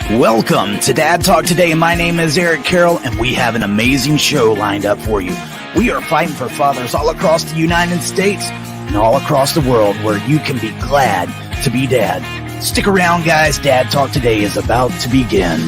Welcome to Dad Talk Today. My name is Eric Carroll, and we have an amazing show lined up for you. We are fighting for fathers all across the United States and all across the world where you can be glad to be dad. Stick around, guys. Dad Talk Today is about to begin.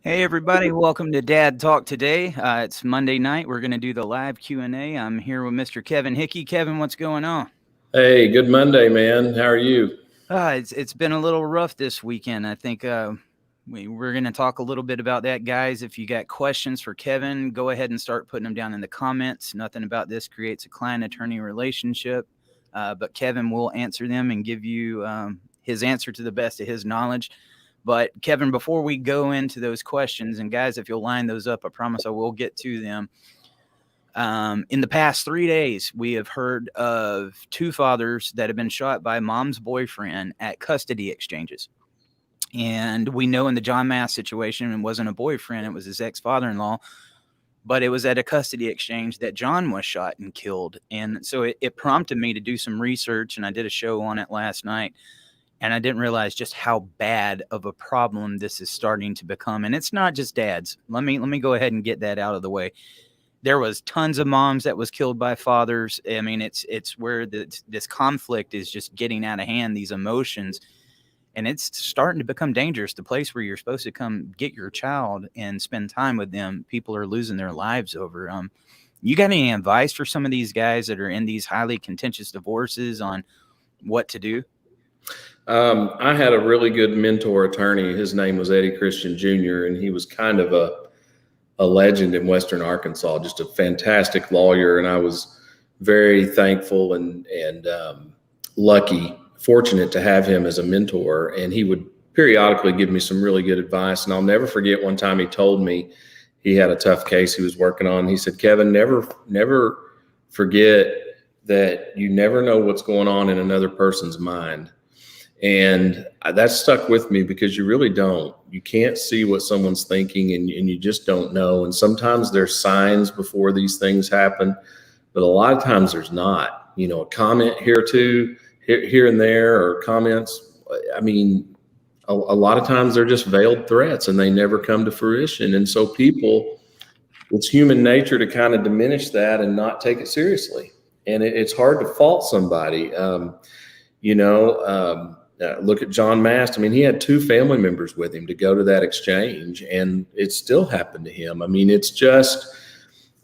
Hey everybody, welcome to Dad Talk Today. It's Monday night. We're going to do the live Q&A. I'm here with Mr. Kevin Hickey. Kevin, what's going on? Hey, good Monday, man. How are you? It's been a little rough this weekend. I think we're going to talk a little bit about that, guys. If you got questions for Kevin, go ahead and start putting them down in the comments. Nothing about this creates a client-attorney relationship, but Kevin will answer them and give you his answer to the best of his knowledge. But Kevin, before we go into those questions, and guys, if you'll line those up, I promise I will get to them. In the past 3 days, we have heard of two fathers that have been shot by mom's boyfriend at custody exchanges. And we know in the John Mast situation, it wasn't a boyfriend, it was his ex-father-in-law, but it was at a custody exchange that John was shot and killed. And so it prompted me to do some research, and I did a show on it last night. And I didn't realize just how bad of a problem this is starting to become. And it's not just dads. Let me go ahead and get that out of the way. There was tons of moms that was killed by fathers. I mean, it's where this conflict is just getting out of hand, these emotions. And it's starting to become dangerous. The place where you're supposed to come get your child and spend time with them, people are losing their lives over. You got any advice for some of these guys that are in these highly contentious divorces on what to do? I had a really good mentor attorney. His name was Eddie Christian Jr., and he was kind of a legend in Western Arkansas, just a fantastic lawyer. And I was very thankful and lucky, fortunate to have him as a mentor. And he would periodically give me some really good advice. And I'll never forget one time he told me he had a tough case he was working on. He said, "Kevin, never forget that you never know what's going on in another person's mind." And that stuck with me because you really don't. You can't see what someone's thinking, and you just don't know. And sometimes there's signs before these things happen, but a lot of times there's not. You know, a comment here and there, or comments. I mean, a lot of times they're just veiled threats and they never come to fruition. And so people, it's human nature to kind of diminish that and not take it seriously. And it's hard to fault somebody. Look at John Mast. I mean, he had two family members with him to go to that exchange, and it still happened to him. I mean, it's just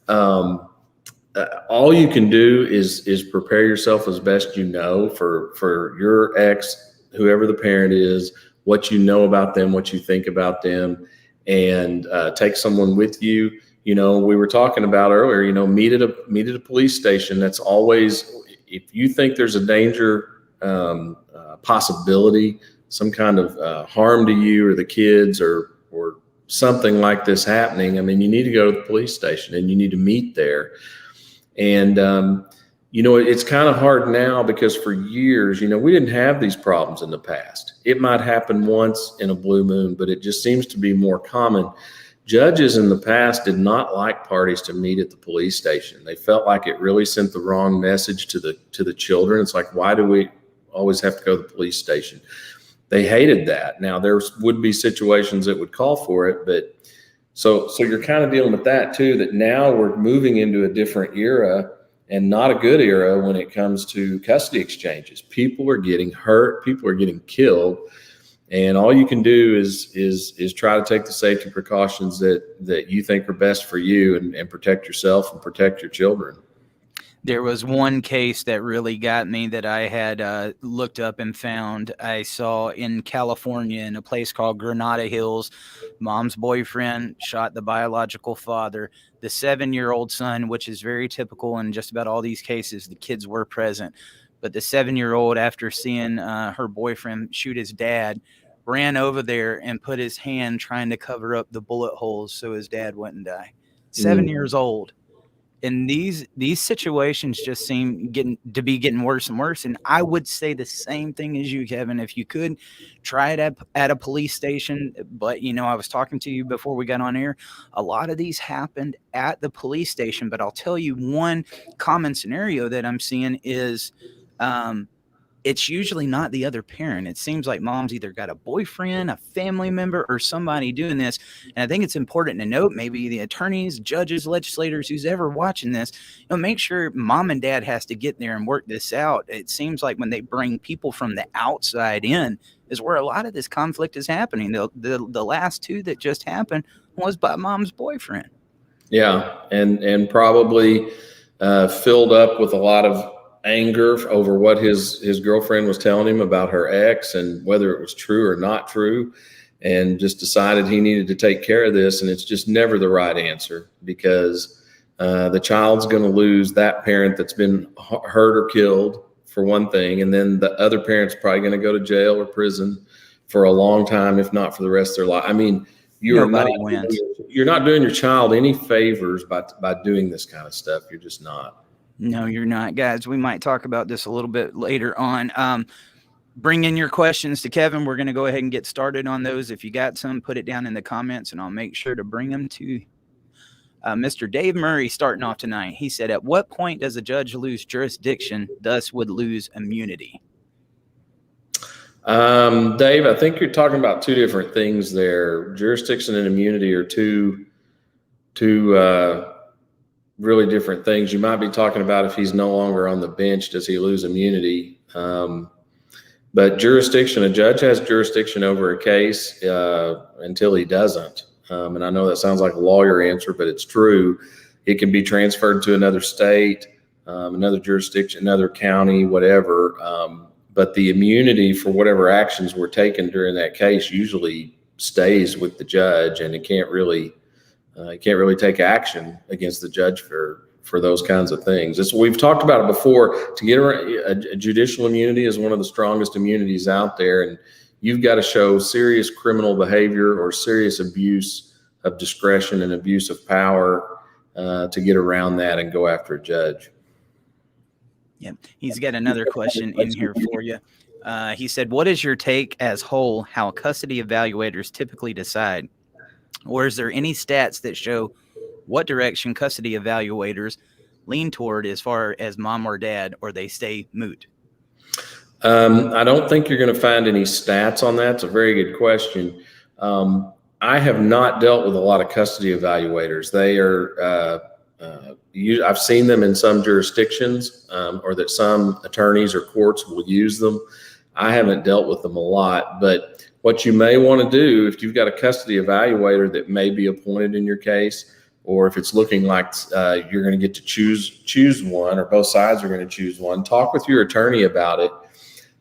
all you can do is prepare yourself as best you know for your ex, whoever the parent is, what you know about them, what you think about them, and take someone with you. You know, we were talking about earlier, you know, meet at a police station. That's always, if you think there's a danger, possibility, some kind of harm to you or the kids or something like this happening, I mean, you need to go to the police station and you need to meet there. And, it's kind of hard now because for years, we didn't have these problems in the past. It might happen once in a blue moon, but it just seems to be more common. Judges in the past did not like parties to meet at the police station. They felt like it really sent the wrong message to the children. It's like, why do we always have to go to the police station? They hated that. Now there would be situations that would call for it, but so you're kind of dealing with that too, that now we're moving into a different era, and not a good era when it comes to custody exchanges. People are getting hurt, people are getting killed, and all you can do is try to take the safety precautions that you think are best for you and protect yourself and protect your children. There was one case that really got me that I had looked up and found. I saw in California in a place called Granada Hills, mom's boyfriend shot the biological father. The 7-year-old son, which is very typical in just about all these cases, the kids were present, But the 7-year-old, after seeing her boyfriend shoot his dad, ran over there and put his hand trying to cover up the bullet holes so his dad wouldn't die. 7 years old. And these situations just seem getting worse and worse. And I would say the same thing as you, Kevin. If you could try it at a police station, but I was talking to you before we got on air. A lot of these happened at the police station. But I'll tell you one common scenario that I'm seeing is it's usually not the other parent. It seems like mom's either got a boyfriend, a family member, or somebody doing this. And I think it's important to note, maybe the attorneys, judges, legislators, who's ever watching this, make sure mom and dad has to get there and work this out. It seems like when they bring people from the outside in is where a lot of this conflict is happening. The last two that just happened was by mom's boyfriend. Yeah, and probably filled up with a lot of anger over what his girlfriend was telling him about her ex and whether it was true or not true, and just decided he needed to take care of this. And it's just never the right answer, because the child's going to lose that parent that's been hurt or killed, for one thing, and then the other parent's probably going to go to jail or prison for a long time, if not for the rest of their life. I mean, you're not doing your child any favors by doing this kind of stuff. You're just not. No, you're not, guys. We might talk about this a little bit later on. Bring in your questions to Kevin. We're going to go ahead and get started on those. If you got some, put it down in the comments, and I'll make sure to bring them to Mr. Dave Murray starting off tonight. He said, at what point does a judge lose jurisdiction, thus would lose immunity? Dave, I think you're talking about two different things there. Jurisdiction and immunity are two really different things. You might be talking about if he's no longer on the bench, does he lose immunity? But jurisdiction, a judge has jurisdiction over a case until he doesn't. And I know that sounds like a lawyer answer, but it's true. It can be transferred to another state, another jurisdiction, another county, whatever. But the immunity for whatever actions were taken during that case usually stays with the judge, and it can't really take action against the judge for those kinds of things. We've talked about it before. To get a judicial immunity is one of the strongest immunities out there, and you've got to show serious criminal behavior or serious abuse of discretion and abuse of power to get around that and go after a judge. Yeah, he's got another question in here for you. He said, what is your take as whole how custody evaluators typically decide? Or is there any stats that show what direction custody evaluators lean toward as far as mom or dad, or they stay moot? I don't think you're going to find any stats on that. It's a very good question. I have not dealt with a lot of custody evaluators. They are, I've seen them in some jurisdictions, or that some attorneys or courts will use them. I haven't dealt with them a lot, but what you may want to do, if you've got a custody evaluator that may be appointed in your case, or if it's looking like you're going to get to choose one, or both sides are going to choose one, talk with your attorney about it.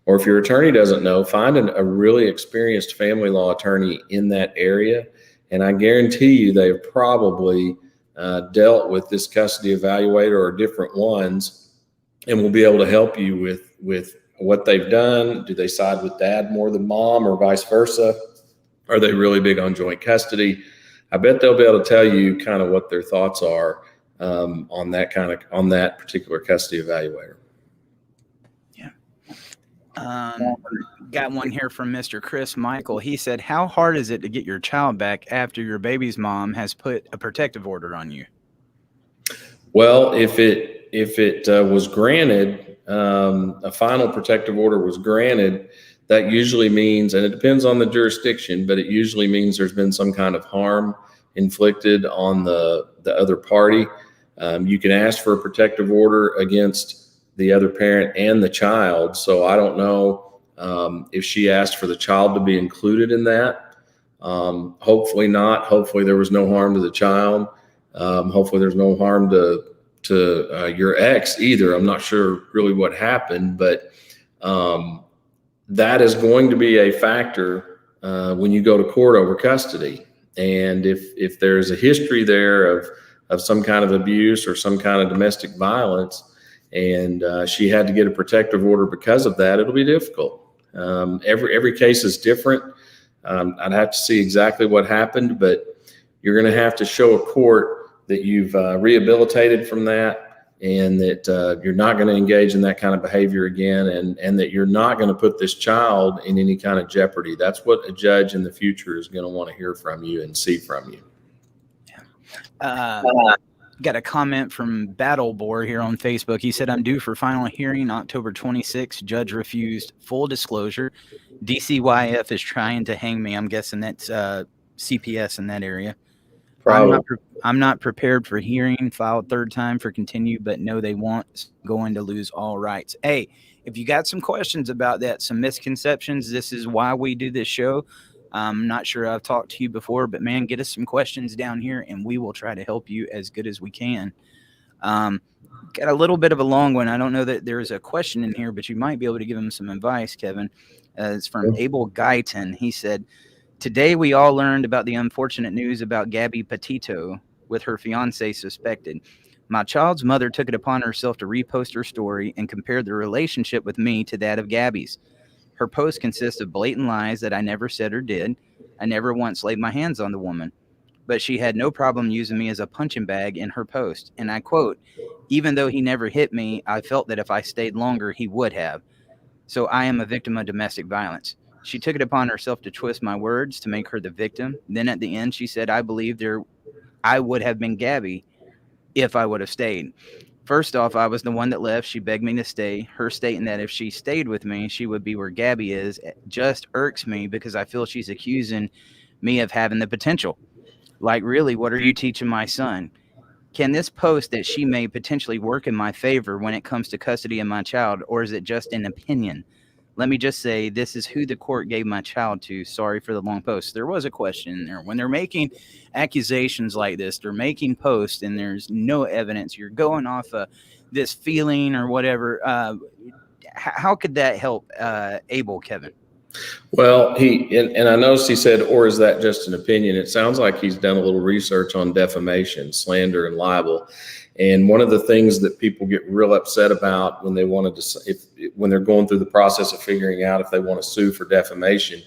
Or if your attorney doesn't know, find a really experienced family law attorney in that area. And I guarantee you they've probably dealt with this custody evaluator or different ones, and will be able to help you with what they've done. Do they side with dad more than mom, or vice versa? Are they really big on joint custody? I bet they'll be able to tell you kind of what their thoughts are on that particular custody evaluator. Got one here from Mr. Chris Michael. He said, how hard is it to get your child back after your baby's mom has put a protective order on you? Well, if it was granted, a final protective order was granted, that usually means, and it depends on the jurisdiction, but it usually means there's been some kind of harm inflicted on the other party. You can ask for a protective order against the other parent and the child. So I don't know if she asked for the child to be included in that. Hopefully not. Hopefully there was no harm to the child. Hopefully there's no harm to your ex either. I'm not sure really what happened, but that is going to be a factor when you go to court over custody. And if there's a history there of some kind of abuse or some kind of domestic violence, and she had to get a protective order because of that, it'll be difficult. Every case is different. I'd have to see exactly what happened, but you're going to have to show a court that you've rehabilitated from that, and that you're not going to engage in that kind of behavior again, and that you're not going to put this child in any kind of jeopardy. That's what a judge in the future is going to want to hear from you and see from you. Got a comment from Battle Boar here on Facebook. He said, I'm due for final hearing October 26th. Judge refused full disclosure. DCYF is trying to hang me. I'm guessing that's CPS in that area. I'm not prepared for hearing. Filed third time for continue, but no, they won't. Going to lose all rights. Hey, if you got some questions about that, some misconceptions, this is why we do this show. I'm not sure I've talked to you before, but man, get us some questions down here and we will try to help you as good as we can. Got a little bit of a long one. I don't know that there's a question in here, but you might be able to give him some advice, Kevin. It's from Abel Guyton. He said, today we all learned about the unfortunate news about Gabby Petito with her fiance suspected. My child's mother took it upon herself to repost her story and compared the relationship with me to that of Gabby's. Her post consists of blatant lies that I never said or did. I never once laid my hands on the woman, but she had no problem using me as a punching bag in her post. And I quote, even though he never hit me, I felt that if I stayed longer, he would have. So I am a victim of domestic violence. She took it upon herself to twist my words to make her the victim. Then at the end, she said, I believe I would have been Gabby if I would have stayed. First off, I was the one that left. She begged me to stay. Her stating that if she stayed with me, she would be where Gabby is just irks me because I feel she's accusing me of having the potential. Like, really, what are you teaching my son? Can this post that she made potentially work in my favor when it comes to custody of my child, or is it just an opinion? Let me just say, this is who the court gave my child to. Sorry for the long post. There was a question in there. When they're making accusations like this, they're making posts and there's no evidence. You're going off this feeling or whatever. How could that help Abel, Kevin? Well, and I noticed he said, or is that just an opinion? It sounds like he's done a little research on defamation, slander, and libel. And one of the things that people get real upset about when they wanted to, when they're going through the process of figuring out if they want to sue for defamation,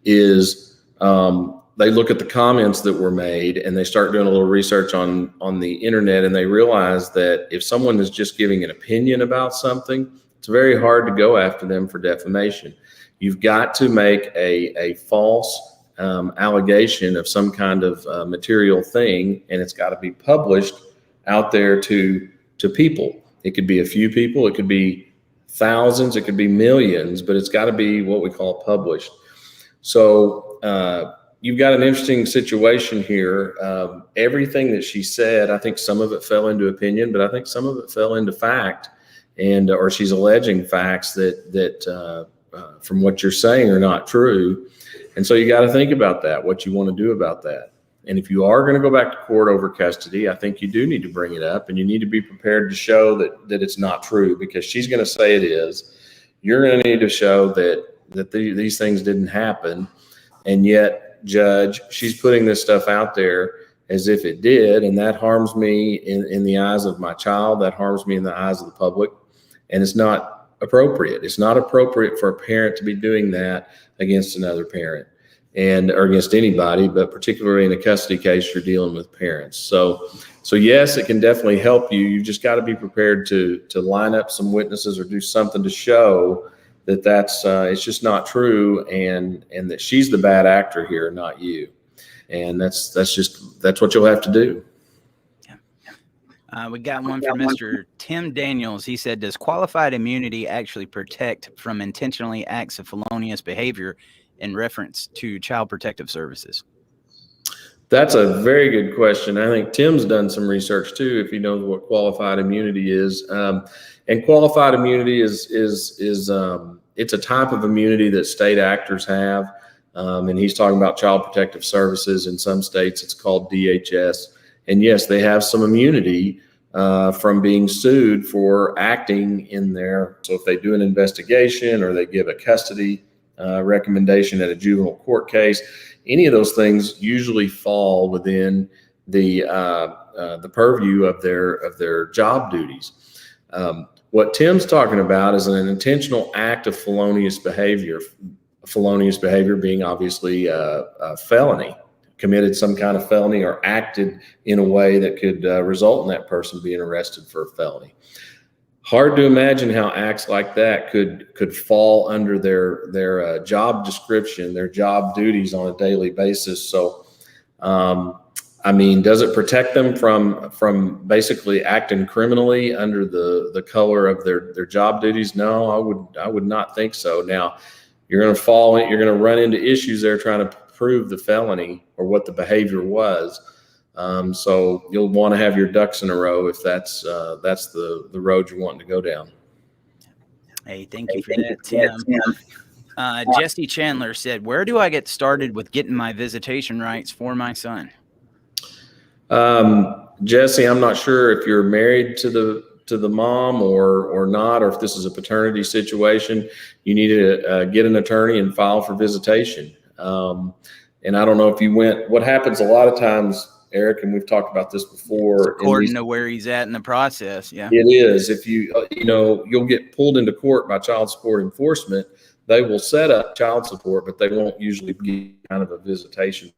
is they look at the comments that were made and they start doing a little research on the internet, and they realize that if someone is just giving an opinion about something, it's very hard to go after them for defamation. You've got to make a false allegation of some kind of material thing, and it's got to be published out there to people. It could be a few people, it could be thousands, it could be millions, but it's got to be what we call published. So you've got an interesting situation here. Everything that she said, I think some of it fell into opinion, but I think some of it fell into fact, and or she's alleging facts that from what you're saying are not true. And so you got to think about that, what you want to do about that. And if you are going to go back to court over custody, I think you do need to bring it up, and you need to be prepared to show that it's not true, because she's going to say it is. You're going to need to show that these things didn't happen. And yet, Judge, she's putting this stuff out there as if it did, and that harms me in the eyes of my child. That harms me in the eyes of the public, and it's not appropriate. It's not appropriate for a parent to be doing that against another parent, or against anybody, but particularly in a custody case, you're dealing with parents. So yes, it can definitely help you. You've just got to be prepared to line up some witnesses or do something to show that it's just not true, and that she's the bad actor here, not you. And that's what you'll have to do. We got one from Mr. Tim Daniels. He said, does qualified immunity actually protect from intentionally acts of felonious behavior in reference to Child Protective Services? That's a very good question. I think Tim's done some research too, if he knows what qualified immunity is. And qualified immunity is it's a type of immunity that state actors have. And he's talking about Child Protective Services. In some states, it's called DHS. And yes, they have some immunity from being sued for acting in there. So if they do an investigation or they give a custody recommendation at a juvenile court case, any of those things usually fall within the purview of their job duties. What Tim's talking about is an intentional act of felonious behavior. Felonious behavior being obviously a felony, committed some kind of felony or acted in a way that could result in that person being arrested for a felony. Hard to imagine how acts like that could fall under their job description, their job duties on a daily basis. So, I mean, does it protect them from basically acting criminally under the color of their job duties? No, I would not think so. Now, you're going to run into issues there trying to prove the felony or what the behavior was. So you'll want to have your ducks in a row if that's the road you're wanting to go down. Hey, thank you for that, Tim. Jesse Chandler said, "Where do I get started with getting my visitation rights for my son?" Jesse, I'm not sure if you're married to the mom or not, or if this is a paternity situation. You need to get an attorney and file for visitation. And I don't know if you went. What happens a lot of times, Eric, and we've talked about this before. According to where he's at in the process, yeah. It is. If you'll get pulled into court by child support enforcement, they will set up child support, but they won't usually give kind of a visitation,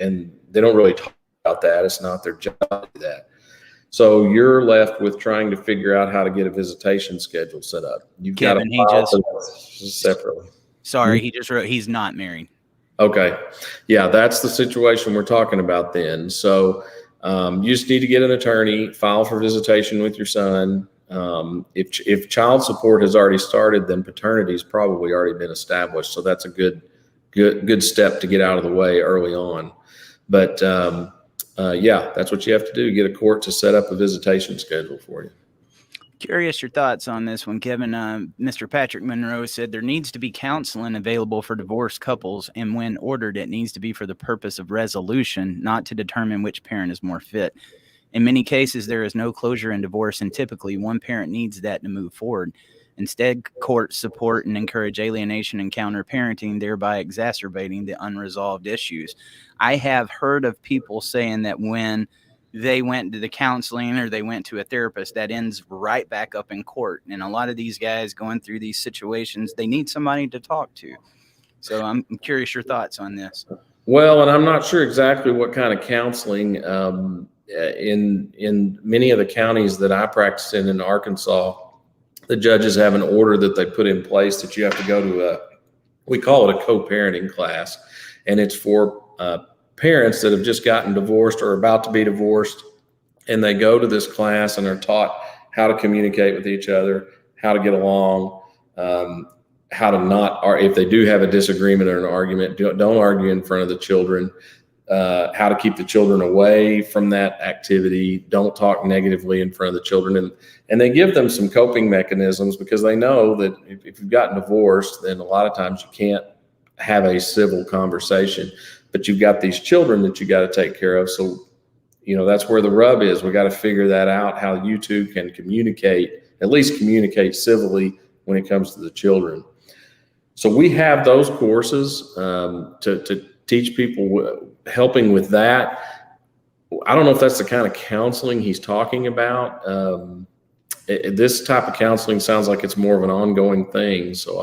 and they don't really talk about that. It's not their job to do that. So you're left with trying to figure out how to get a visitation schedule set up. You've Kevin, got to file separately. Sorry, he just wrote he's not married. Okay. Yeah, that's the situation we're talking about then. So you just need to get an attorney, file for visitation with your son. If child support has already started, then paternity's probably already been established. So that's a good step to get out of the way early on. But yeah, that's what you have to do. Get a court to set up a visitation schedule for you. Curious your thoughts on this one, Kevin. Mr. Patrick Monroe said there needs to be counseling available for divorced couples, and when ordered, it needs to be for the purpose of resolution, not to determine which parent is more fit. In many cases, there is no closure in divorce, and typically one parent needs that to move forward. Instead, courts support and encourage alienation and counter-parenting, thereby exacerbating the unresolved issues. I have heard of people saying that when they went to the counseling or they went to a therapist, that ends right back up in court. And a lot of these guys going through these situations, they need somebody to talk to. So I'm curious your thoughts on this. Well, and I'm not sure exactly what kind of counseling in many of the counties that I practice in Arkansas, the judges have an order that they put in place that you have to go to we call it a co-parenting class. And it's for parents that have just gotten divorced or about to be divorced, and they go to this class and are taught how to communicate with each other, how to get along, how to not, or if they do have a disagreement or an argument, don't argue in front of the children, how to keep the children away from that activity, don't talk negatively in front of the children. And they give them some coping mechanisms because they know that if you've gotten divorced, then a lot of times you can't have a civil conversation. But you've got these children that you got to take care of. So, that's where the rub is. We got to figure that out, how you two can communicate, at least communicate civilly when it comes to the children. So we have those courses to teach people, helping with that. I don't know if that's the kind of counseling he's talking about. This type of counseling sounds like it's more of an ongoing thing. So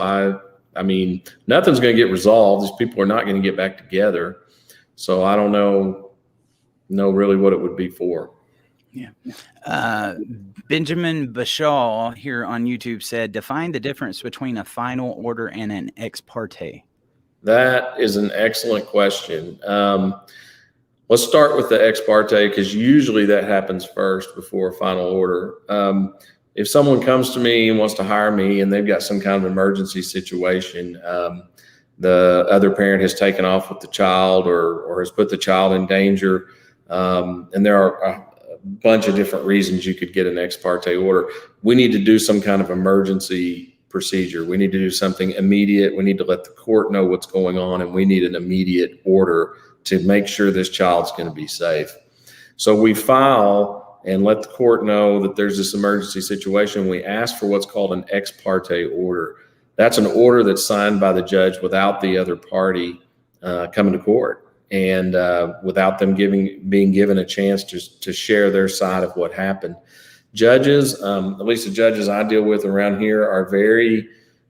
I mean, nothing's going to get resolved. These people are not going to get back together. So I don't know really what it would be for. Yeah. Benjamin Bashaw here on YouTube said, define the difference between a final order and an ex parte. That is an excellent question. Let's start with the ex parte, because usually that happens first before a final order. If someone comes to me and wants to hire me and they've got some kind of emergency situation, the other parent has taken off with the child or has put the child in danger, and there are a bunch of different reasons you could get an ex parte order. We need to do some kind of emergency procedure. We need to do something immediate. We need to let the court know what's going on, and we need an immediate order to make sure this child's going to be safe. So we file and let the court know that there's this emergency situation. We ask for what's called an ex parte order. That's an order that's signed by the judge without the other party coming to court, and without them being given a chance to share their side of what happened. Judges, at least the judges I deal with around here, are very,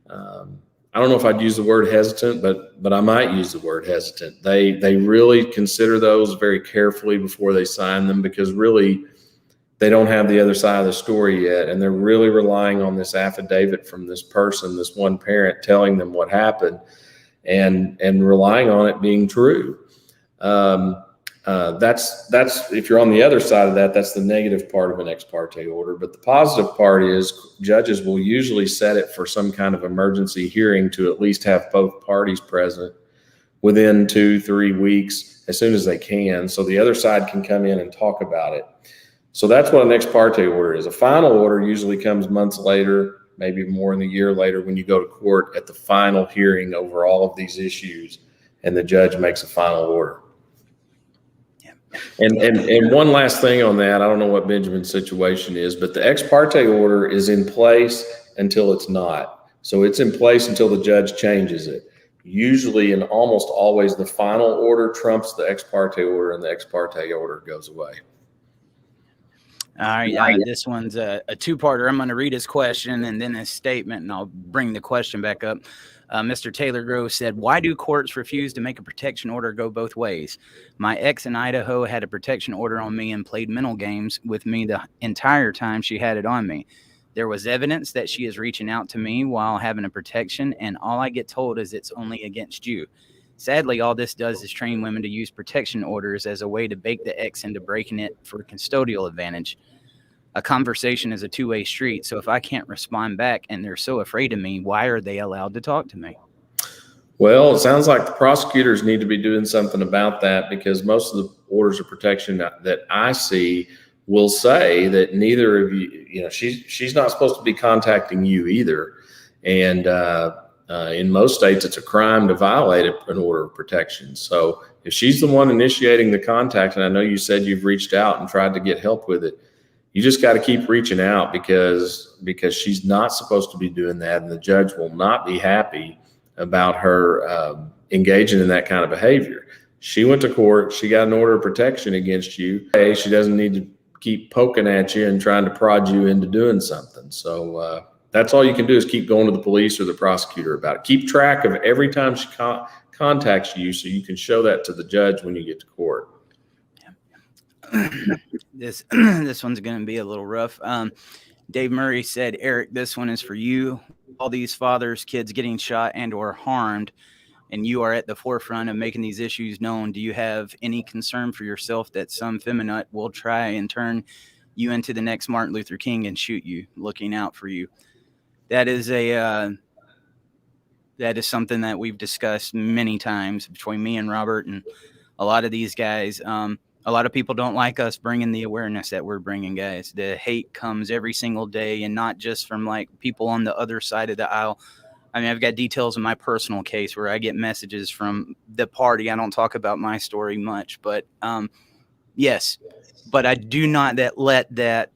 I don't know if I'd use the word hesitant, but I might use the word hesitant. They really consider those very carefully before they sign them, because really they don't have the other side of the story yet, and they're really relying on this affidavit from this person, this one parent, telling them what happened, and relying on it being true. That's if you're on the other side of that, that's the negative part of an ex parte order. But the positive part is judges will usually set it for some kind of emergency hearing to at least have both parties present within 2-3 weeks as soon as they can, so the other side can come in and talk about it. So that's what an ex parte order is. A final order usually comes months later, maybe more than a year later, when you go to court at the final hearing over all of these issues, and the judge makes a final order. And one last thing on that, I don't know what Benjamin's situation is, but the ex parte order is in place until it's not. So it's in place until the judge changes it. Usually and almost always the final order trumps the ex parte order, and the ex parte order goes away. All right, this one's a two-parter. I'm going to read his question and then his statement, and I'll bring the question back up. Mr. Taylor Grove said, why do courts refuse to make a protection order go both ways? My ex in Idaho had a protection order on me and played mental games with me the entire time she had it on me. There was evidence that she is reaching out to me while having a protection, and all I get told is it's only against you. Sadly, all this does is train women to use protection orders as a way to bait the ex into breaking it for custodial advantage. A conversation is a two-way street, so if I can't respond back and they're so afraid of me, why are they allowed to talk to me? Well, it sounds like the prosecutors need to be doing something about that, because most of the orders of protection that I see will say that neither of you, she's not supposed to be contacting you either. And in most states, it's a crime to violate an order of protection. So if she's the one initiating the contact, and I know you said you've reached out and tried to get help with it, you just got to keep reaching out, because she's not supposed to be doing that, and the judge will not be happy about her engaging in that kind of behavior. She went to court. She got an order of protection against you. Hey, she doesn't need to keep poking at you and trying to prod you into doing something. So that's all you can do, is keep going to the police or the prosecutor about it. Keep track of every time she contacts you, so you can show that to the judge when you get to court. This one's going to be a little rough. Dave Murray said, Eric, this one is for you. All these fathers, kids getting shot and or harmed, and you are at the forefront of making these issues known. Do you have any concern for yourself that some feminine will try and turn you into the next Martin Luther King and shoot you, looking out for you? That is something that we've discussed many times between me and Robert and a lot of these guys. A lot of people don't like us bringing the awareness that we're bringing, guys. The hate comes every single day, and not just from like people on the other side of the aisle. I mean, I've got details in my personal case where I get messages from the party. I don't talk about my story much, but yes, but I do not let that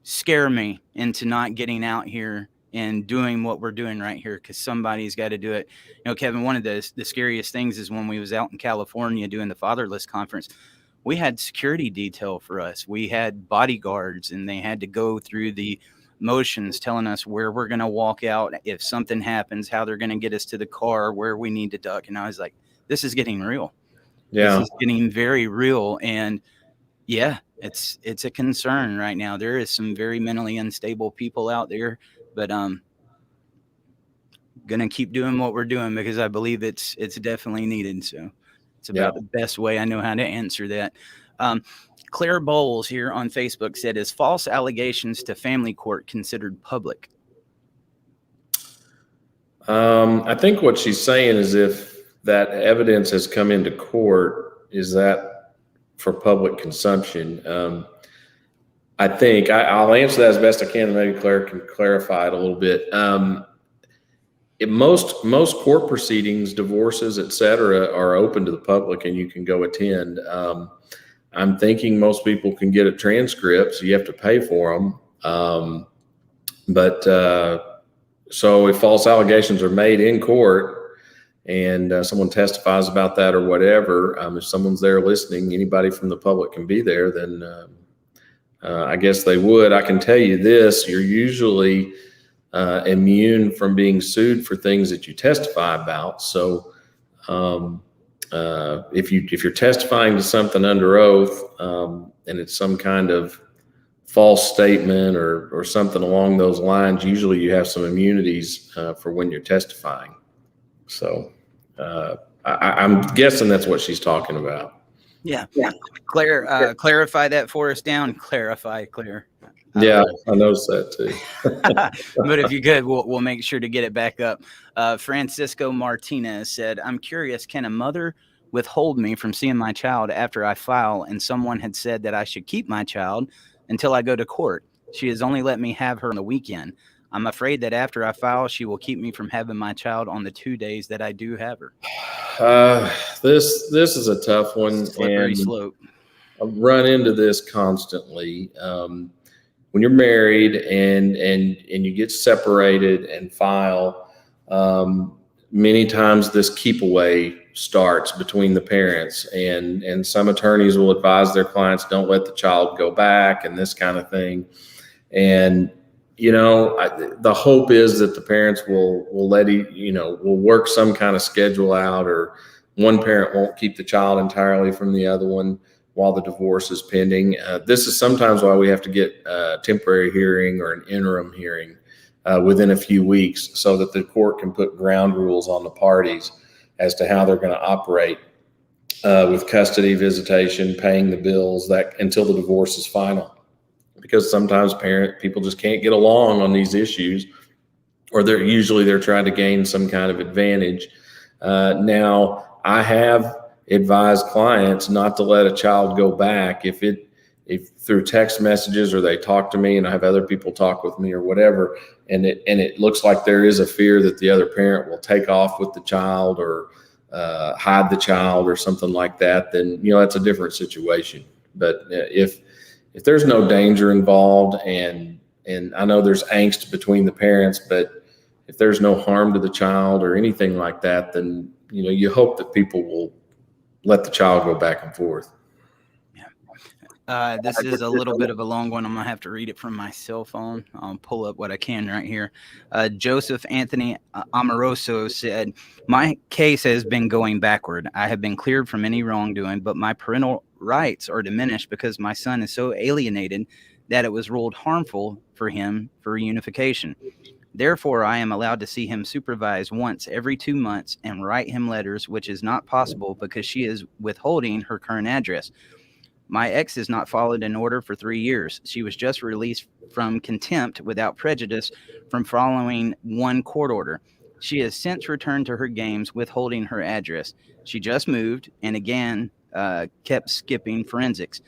scare me into not getting out here and doing what we're doing right here, because somebody's got to do it. Kevin, one of the scariest things is when we was out in California doing the fatherless conference, we had security detail for us. We had bodyguards, and they had to go through the motions telling us where we're going to walk out if something happens, how they're going to get us to the car, where we need to duck. And I was like, this is getting real. Yeah. This is getting very real. And yeah, it's a concern right now. There is some very mentally unstable people out there, but gonna keep doing what we're doing, because I believe it's definitely needed. So it's about the best way I know how to answer that. Claire Bowles here on Facebook said, is false allegations to family court considered public? I think what she's saying is, if that evidence has come into court, is that for public consumption? I think I'll answer that as best I can, and maybe Claire can clarify it a little bit. Most court proceedings, divorces, et cetera, are open to the public, and you can go attend. I'm thinking most people can get a transcript, so you have to pay for them. So if false allegations are made in court and someone testifies about that or whatever, if someone's there listening, anybody from the public can be there, then I guess they would. I can tell you this: you're usually immune from being sued for things that you testify about. So if you're testifying to something under oath, and it's some kind of false statement or something along those lines, usually you have some immunities for when you're testifying. So I'm guessing that's what she's talking about. Yeah. Claire, clarify that for us down. Clarify, Claire. Yeah, I noticed that too. But if you could, we'll make sure to get it back up. Francisco Martinez said, I'm curious, can a mother withhold me from seeing my child after I file and someone had said that I should keep my child until I go to court? She has only let me have her on the weekend. I'm afraid that after I file, she will keep me from having my child on the 2 days that I do have her. This is a tough one. Slippery slope. I run into this constantly. When you're married and you get separated and file, many times this keep away starts between the parents, and some attorneys will advise their clients, don't let the child go back and this kind of thing. And the hope is that the parents will will work some kind of schedule out, or one parent won't keep the child entirely from the other one while the divorce is pending. This is sometimes why we have to get a temporary hearing or an interim hearing within a few weeks, so that the court can put ground rules on the parties as to how they're going to operate with custody, visitation, paying the bills, that until the divorce is final. Because sometimes people just can't get along on these issues, or they're trying to gain some kind of advantage. Now, I have advised clients not to let a child go back if through text messages, or they talk to me and I have other people talk with me or whatever, and it looks like there is a fear that the other parent will take off with the child or hide the child or something like that, then that's a different situation. But if there's no danger involved, and I know there's angst between the parents, but if there's no harm to the child or anything like that, then you hope that people will let the child go back and forth. Yeah. This is a little bit of a long one. I'm gonna have to read it from my cell phone. I'll pull up what I can right here. Joseph Anthony Amoroso said, my case has been going backward. I have been cleared from any wrongdoing, but my parental rights are diminished because my son is so alienated that it was ruled harmful for him for reunification. Therefore, I am allowed to see him supervised once every 2 months and write him letters, which is not possible because she is withholding her current address. My ex has not followed an order for 3 years. She was just released from contempt without prejudice from following one court order. She has since returned to her games, withholding her address. She just moved and again kept skipping forensics.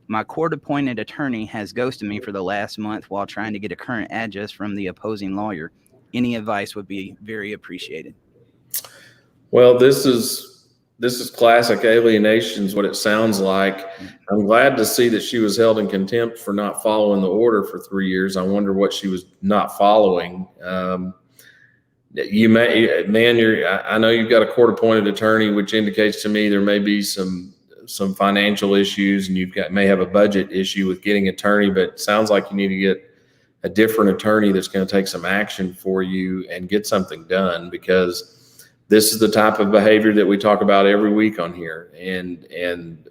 My court-appointed attorney has ghosted me for the last month while trying to get a current address from the opposing lawyer. Any advice would be very appreciated. Well, this is classic alienation is what it sounds like. I'm glad to see that she was held in contempt for not following the order for 3 years. I wonder what she was not following. I know you've got a court-appointed attorney, which indicates to me there may be some financial issues, and may have a budget issue with getting an attorney, but it sounds like you need to get a different attorney that's going to take some action for you and get something done, because this is the type of behavior that we talk about every week on here. And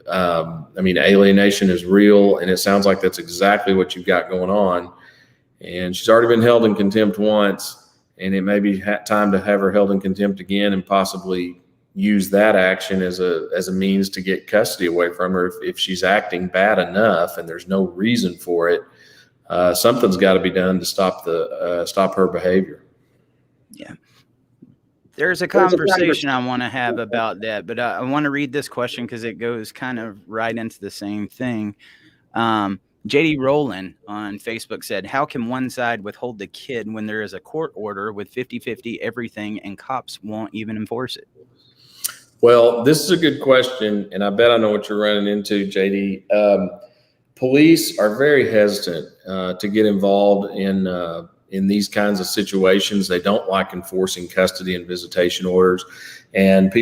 alienation is real, and it sounds like that's exactly what you've got going on. And she's already been held in contempt once, and it may be time to have her held in contempt again, and possibly use that action as a means to get custody away from her. If she's acting bad enough and there's no reason for it, something's got to be done to stop her behavior. Yeah. There's a conversation I want to have about that, but I want to read this question because it goes kind of right into the same thing. JD Rowland on Facebook said, how can one side withhold the kid when there is a court order with 50-50 everything and cops won't even enforce it? Well, this is a good question, and I bet I know what you're running into, JD. Police are very hesitant to get involved in these kinds of situations. They don't like enforcing custody and visitation orders. And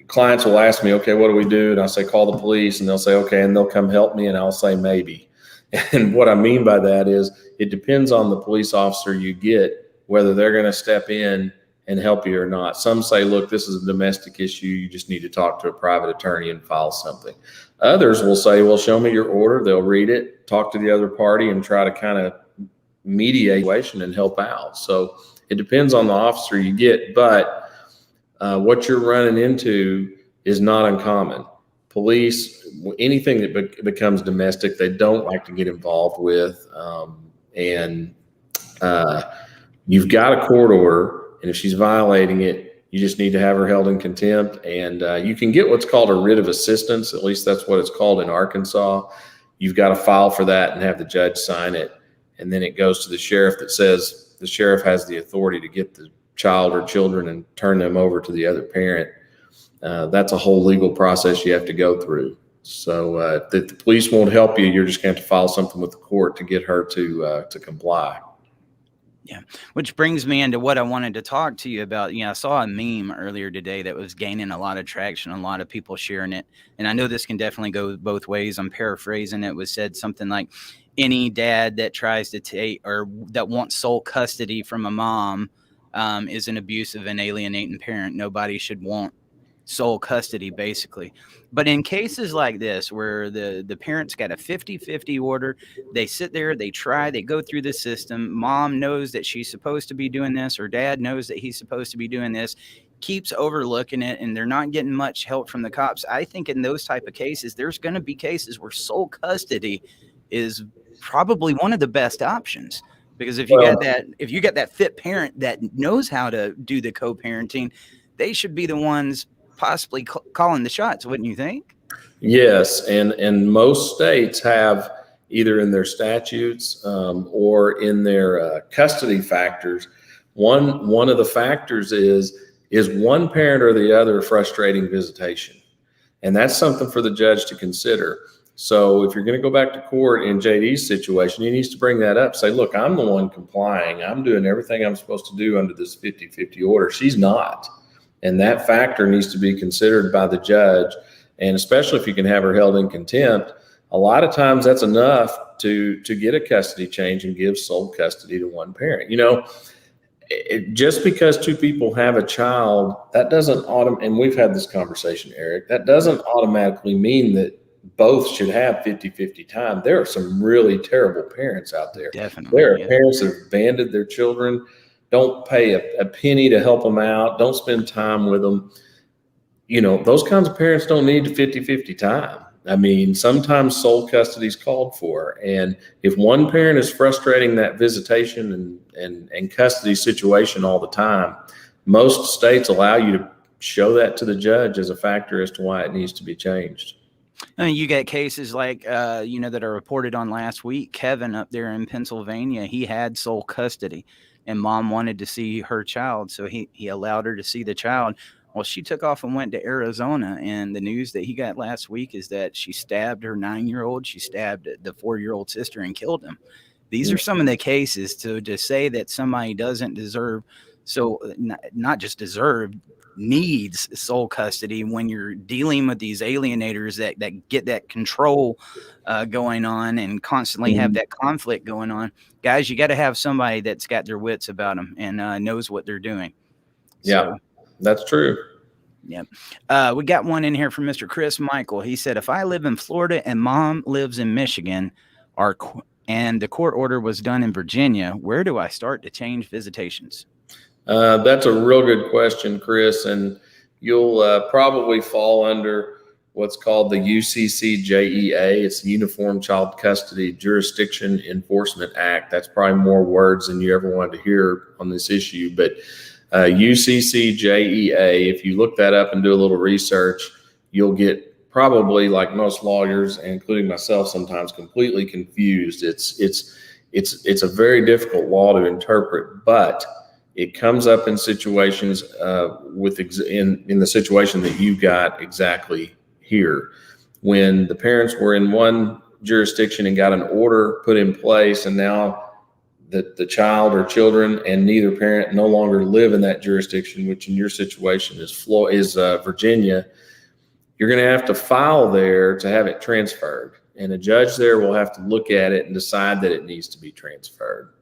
clients will ask me, okay, what do we do? And I'll say, call the police, and they'll say, okay, and they'll come help me, and I'll say maybe. And what I mean by that is it depends on the police officer you get, whether they're going to step in and help you or not. Some say, look, this is a domestic issue. You just need to talk to a private attorney and file something. Others will say, well, show me your order. They'll read it, talk to the other party, and try to kind of mediate and help out. So it depends on the officer you get, but what you're running into is not uncommon. Police, anything that becomes domestic, they don't like to get involved with. And you've got a court order, and if she's violating it, you just need to have her held in contempt. And you can get what's called a writ of assistance. At least that's what it's called in Arkansas. You've got to file for that and have the judge sign it. And then it goes to the sheriff that says the sheriff has the authority to get the child or children and turn them over to the other parent. That's a whole legal process you have to go through. So if the police won't help you, you're just going to have to file something with the court to get her to comply. Yeah, which brings me into what I wanted to talk to you about. I saw a meme earlier today that was gaining a lot of traction, a lot of people sharing it. And I know this can definitely go both ways. I'm paraphrasing. It was said something like, any dad that tries to take or that wants sole custody from a mom is an abusive and alienating parent. Nobody should want sole custody, basically. But in cases like this, where the parent's got a 50-50 order, they sit there, they try, they go through the system. Mom knows that she's supposed to be doing this, or dad knows that he's supposed to be doing this, keeps overlooking it, and they're not getting much help from the cops. I think in those type of cases, there's going to be cases where sole custody is probably one of the best options, because if you got that fit parent that knows how to do the co-parenting, they should be the ones possibly calling the shots, wouldn't you think? Yes, and most states have either in their statutes or in their custody factors. One of the factors is one parent or the other frustrating visitation, and that's something for the judge to consider. So if you're going to go back to court in JD's situation, he needs to bring that up. Say, look, I'm the one complying. I'm doing everything I'm supposed to do under this 50-50 order. She's not. And that factor needs to be considered by the judge. And especially if you can have her held in contempt, a lot of times that's enough to get a custody change and give sole custody to one parent. Just because two people have a child, that doesn't and we've had this conversation, Eric, that doesn't automatically mean that both should have 50-50 time. There are some really terrible parents out there. Definitely. There are parents that have abandoned their children, don't pay a penny to help them out, don't spend time with them. Those kinds of parents don't need 50-50 time. I mean, sometimes sole custody is called for. And if one parent is frustrating that visitation and custody situation all the time, most states allow you to show that to the judge as a factor as to why it needs to be changed. You get cases like, that are reported on last week. Kevin up there in Pennsylvania, he had sole custody, and mom wanted to see her child, so he allowed her to see the child. Well, she took off and went to Arizona, and the news that he got last week is that she stabbed her 9-year-old. She stabbed the 4-year-old sister and killed him. These are some of the cases to say that somebody doesn't deserve, so not just deserve, needs sole custody when you're dealing with these alienators that get that control going on and constantly have that conflict going on. Guys, you got to have somebody that's got their wits about them and knows what they're doing. Yeah, that's true. Yeah. We got one in here from Mr. Chris Michael. He said, if I live in Florida and mom lives in Michigan, and the court order was done in Virginia, where do I start to change visitations? That's a real good question, Chris, and you'll probably fall under what's called the UCCJEA. It's the Uniform Child Custody Jurisdiction Enforcement Act. That's probably more words than you ever wanted to hear on this issue, but UCCJEA, if you look that up and do a little research, you'll get probably, like most lawyers, including myself, sometimes completely confused. It's a very difficult law to interpret, but it comes up in situations in the situation that you got exactly here. When the parents were in one jurisdiction and got an order put in place, and now the child or children and neither parent no longer live in that jurisdiction, which in your situation is Virginia, you're going to have to file there to have it transferred. and a judge there will have to look at it and decide that it needs to be transferred.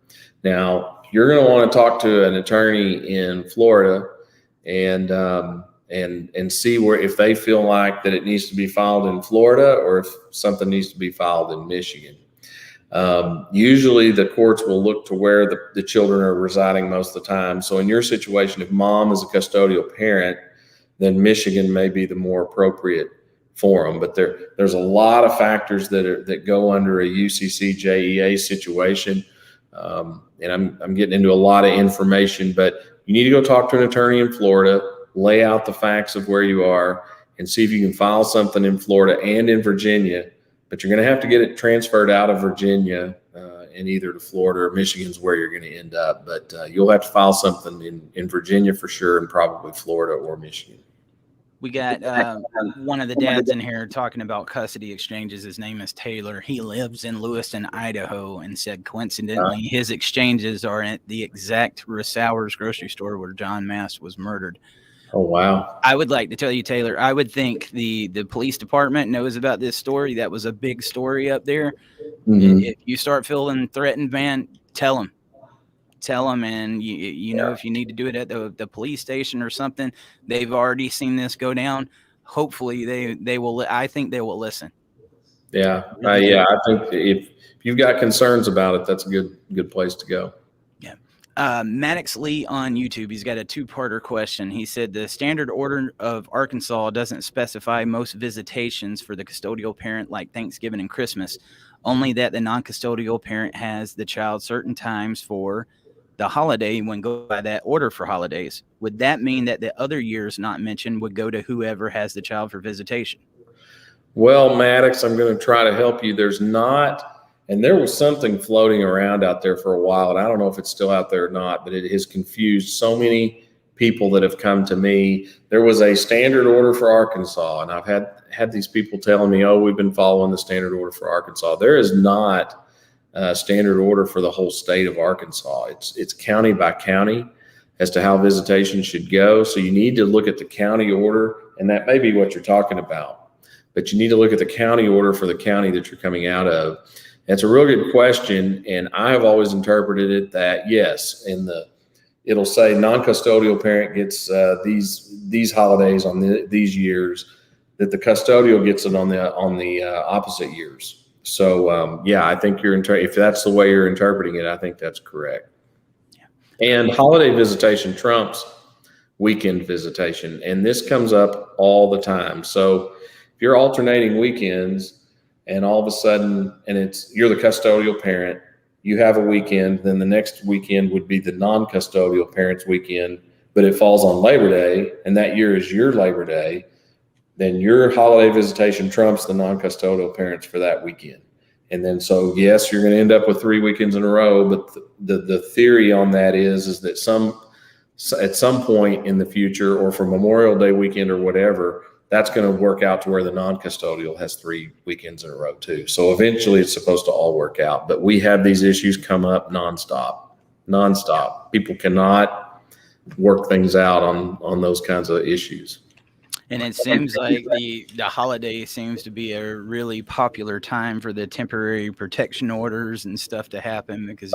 Now, you're going to want to talk to an attorney in Florida and see where, if they feel like that it needs to be filed in Florida or if something needs to be filed in Michigan. Usually the courts will look to where the children are residing most of the time. So in your situation, if mom is a custodial parent, then Michigan may be the more appropriate forum. But there's a lot of factors that go under a UCC JEA situation. And I'm getting into a lot of information, but you need to go talk to an attorney in Florida, lay out the facts of where you are, and see if you can file something in Florida and in Virginia. But you're going to have to get it transferred out of Virginia and either to Florida or Michigan's where you're going to end up. But you'll have to file something in Virginia for sure, and probably Florida or Michigan. We got one of the dads in here talking about custody exchanges. His name is Taylor. He lives in Lewiston, Idaho, and said coincidentally his exchanges are at the exact Rosauers grocery store where John Mast was murdered. Oh, wow. I would like to tell you, Taylor, I would think the police department knows about this story. That was a big story up there. Mm-hmm. If you start feeling threatened, man, tell them. And you know, if you need to do it at the police station or something, they've already seen this go down. Hopefully they will. I think they will listen. Yeah. I think if you've got concerns about it, that's a good place to go. Yeah. Maddox Lee on YouTube, he's got a two-parter question. He said the standard order of Arkansas doesn't specify most visitations for the custodial parent like Thanksgiving and Christmas, only that the non-custodial parent has the child certain times for the holiday when go by that order for holidays. Would that mean that the other years not mentioned would go to whoever has the child for visitation? Well, Maddox, I'm going to try to help you. There's not, and there was something floating around out there for a while, and I don't know if it's still out there or not, but it has confused so many people that have come to me. There was a standard order for Arkansas, and I've had these people telling me, oh, we've been following the standard order for Arkansas. There is not standard order for the whole state of Arkansas. It's county by county as to how visitation should go. So you need to look at the county order, and that may be what you're talking about. But you need to look at the county order for the county that you're coming out of. That's a real good question, and I have always interpreted it that yes, it'll say non-custodial parent gets these holidays on these years, that the custodial gets it on the opposite years. So, I think if that's the way you're interpreting it, I think that's correct. Yeah. And holiday visitation trumps weekend visitation. And this comes up all the time. So if you're alternating weekends and all of a sudden, and you're the custodial parent, you have a weekend, then the next weekend would be the non-custodial parent's weekend, but it falls on Labor Day, and that year is your Labor Day, then your holiday visitation trumps the non-custodial parents for that weekend. And then, so yes, you're going to end up with 3 weekends in a row, but the theory on that is that at some point in the future, or for Memorial Day weekend or whatever, that's going to work out to where the non-custodial has 3 weekends in a row too. So eventually it's supposed to all work out, but we have these issues come up nonstop. People cannot work things out on those kinds of issues. And it seems like the holiday seems to be a really popular time for the temporary protection orders and stuff to happen, because